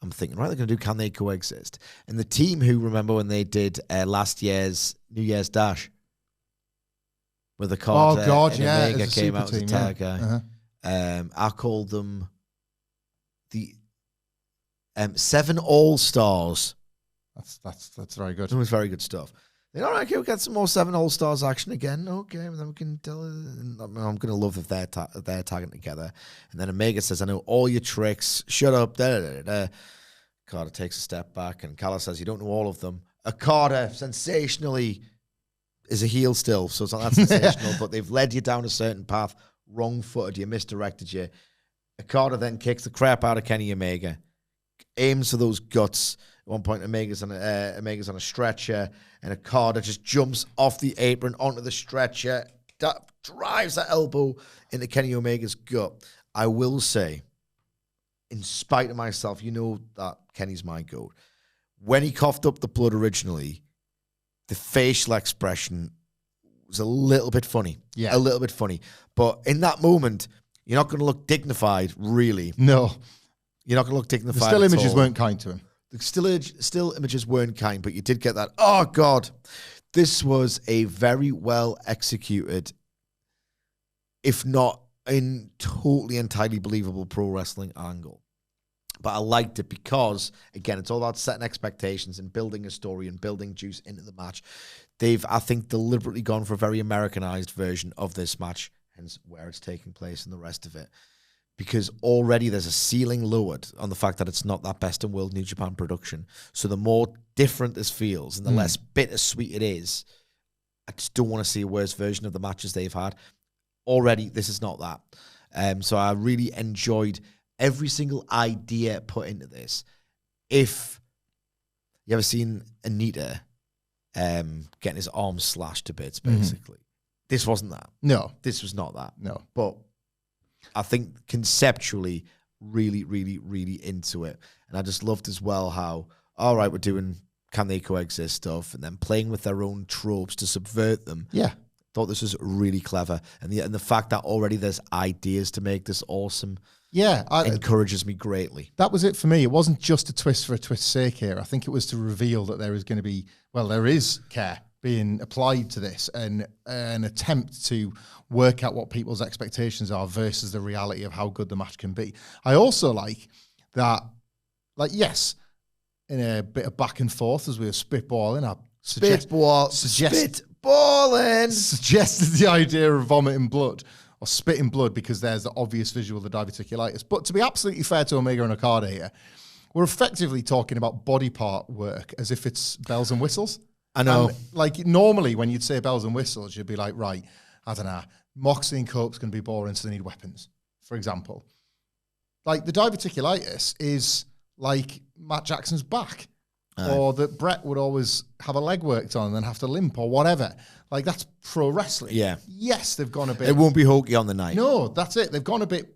Speaker 1: I'm thinking, right, they're going to do Can They Coexist? And the team who, remember when they did last year's New Year's Dash, where the card Omega came out as a tag guy. Uh-huh. I called them the 7 All-Stars.
Speaker 2: That's very good.
Speaker 1: It was very good stuff. All right, okay, we'll get some more 7 All-Stars action again. Okay, then we can tell. I'm going to love if they're tagging together. And then Omega says, I know all your tricks. Shut up. Okada takes a step back, and Callis says, you don't know all of them. Okada, sensationally, is a heel still, so it's not that sensational, but they've led you down a certain path, wrong-footed you, misdirected you. Okada then kicks the crap out of Kenny Omega, aims for those guts. At one point, Omega's on a stretcher, and Okada just jumps off the apron onto the stretcher, drives that elbow into Kenny Omega's gut. I will say, in spite of myself, you know that Kenny's my goat. When he coughed up the blood originally, the facial expression was a little bit funny. Yeah. A little bit funny. But in that moment, you're not going to look dignified, really.
Speaker 2: No.
Speaker 1: You're not going to look dignified.
Speaker 2: The still images weren't kind to him.
Speaker 1: The still images weren't kind, but you did get that. Oh, God. This was a very well executed, if not in totally entirely believable pro wrestling angle. But I liked it because, again, it's all about setting expectations and building a story and building juice into the match. They've, I think, deliberately gone for a very Americanized version of this match, hence where it's taking place and the rest of it. Because already there's a ceiling lowered on the fact that it's not that best in world New Japan production. So the more different this feels and the less bittersweet it is, I just don't want to see a worse version of the matches they've had. Already, this is not that. So I really enjoyed every single idea put into this. If you ever seen Anita getting his arm slashed to bits, basically. This wasn't that.
Speaker 2: No.
Speaker 1: This was not that.
Speaker 2: No.
Speaker 1: But I think conceptually really, really, really into it. And I just loved as well how, all right, we're doing Can They Coexist stuff and then playing with their own tropes to subvert them.
Speaker 2: Yeah.
Speaker 1: Thought this was really clever. And the fact that already there's ideas to make this awesome encourages me greatly.
Speaker 2: That was it for me. It wasn't just a twist for a twist's sake here. I think it was to reveal that there is going to be, there is care being applied to this and an attempt to work out what people's expectations are versus the reality of how good the match can be. I also like that, yes, in a bit of back and forth as we were spitballing, suggested the idea of vomiting blood or spitting blood because there's the obvious visual of the diverticulitis. But to be absolutely fair to Omega and Okada here, we're effectively talking about body part work as if it's bells and whistles.
Speaker 1: I know.
Speaker 2: And normally when you'd say bells and whistles, you'd be like, right, I don't know, Moxley and Cope's going to be boring, so they need weapons, for example. Like, the diverticulitis is like Matt Jackson's back. Or that Brett would always have a leg worked on and then have to limp or whatever. Like, that's pro wrestling.
Speaker 1: Yeah.
Speaker 2: Yes, they've gone a bit...
Speaker 1: It won't be hokey on the night.
Speaker 2: No, that's it. They've gone a bit,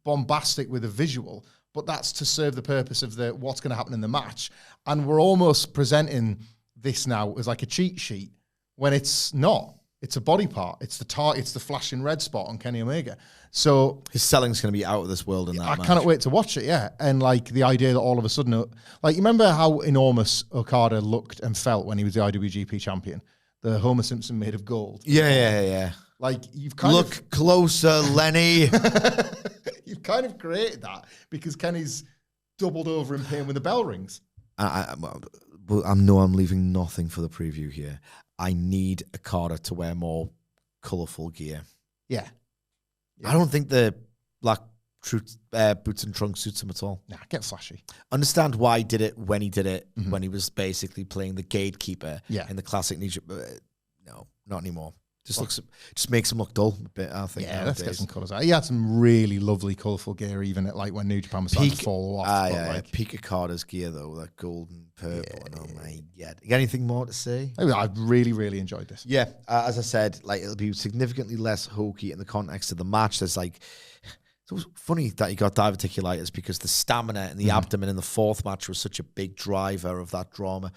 Speaker 2: bombastic with the visual, but that's to serve the purpose of what's going to happen in the match. And we're almost presenting this now as like a cheat sheet when it's not. It's a body part. It's the flashing red spot on Kenny Omega. So
Speaker 1: his selling's going to be out of this world in that match.
Speaker 2: I cannot wait to watch it, yeah. And the idea that all of a sudden, you remember how enormous Okada looked and felt when he was the IWGP champion? The Homer Simpson made of gold.
Speaker 1: Yeah.
Speaker 2: You've kind of...
Speaker 1: Look closer, Lenny.
Speaker 2: You've kind of created that because Kenny's doubled over in pain when the bell rings.
Speaker 1: I know I'm leaving nothing for the preview here. I need Okada to wear more colourful gear.
Speaker 2: Yeah.
Speaker 1: I don't think the black boots and trunk suits him at all.
Speaker 2: Nah, get flashy.
Speaker 1: Understand why he did it when he did it, when he was basically playing the gatekeeper in the classic New Japan. No, not anymore. Just makes him look dull a bit, I think.
Speaker 2: Yeah, let's get some colours out. He had some really lovely, colourful gear, even at when New Japan was starting to fall off.
Speaker 1: Peak Okada's gear, though, that golden purple. And oh my God. You got anything more to say?
Speaker 2: I really, really enjoyed this.
Speaker 1: Yeah, as I said, it'll be significantly less hokey in the context of the match. There's it was funny that he got diverticulitis because the stamina in the abdomen in the fourth match was such a big driver of that drama.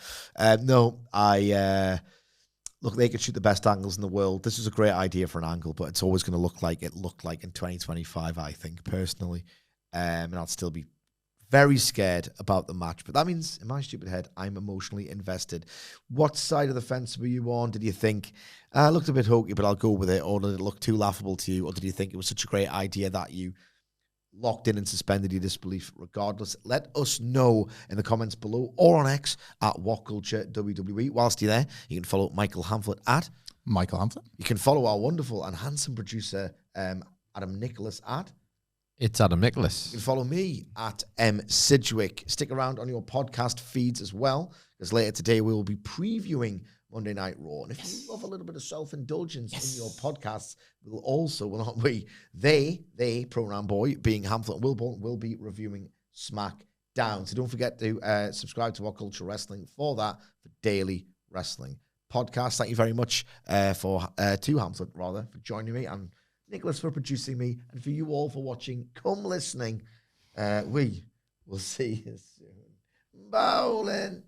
Speaker 1: Look, they could shoot the best angles in the world. This is a great idea for an angle, but it's always going to look like it looked like in 2025, I think, personally. And I'll still be very scared about the match. But that means, in my stupid head, I'm emotionally invested. What side of the fence were you on? Did you think, it looked a bit hokey, but I'll go with it? Or did it look too laughable to you? Or did you think it was such a great idea that you locked in and suspended your disbelief regardless? Let us know in the comments below or on X at WhatCulture WWE. Whilst you're there, you can follow Michael Hamflett at
Speaker 2: Michael Hamflett.
Speaker 1: You can follow our wonderful and handsome producer, Adam Nicholas at
Speaker 3: It's Adam Nicholas.
Speaker 1: You can follow me at Sidgwick. Stick around on your podcast feeds as well, because later today we will be previewing Monday Night Raw. And if you love a little bit of self-indulgence in your podcasts, we'll also, will not we, they, pronoun boy, being Hamflett and Wilborn, will be reviewing SmackDown. So don't forget to subscribe to WhatCulture Wrestling for that, for daily wrestling podcast. Thank you very much to Hamflett, rather, for joining me, and Nicholas for producing me, and for you all for watching. Come listening. We will see you soon. Bowling.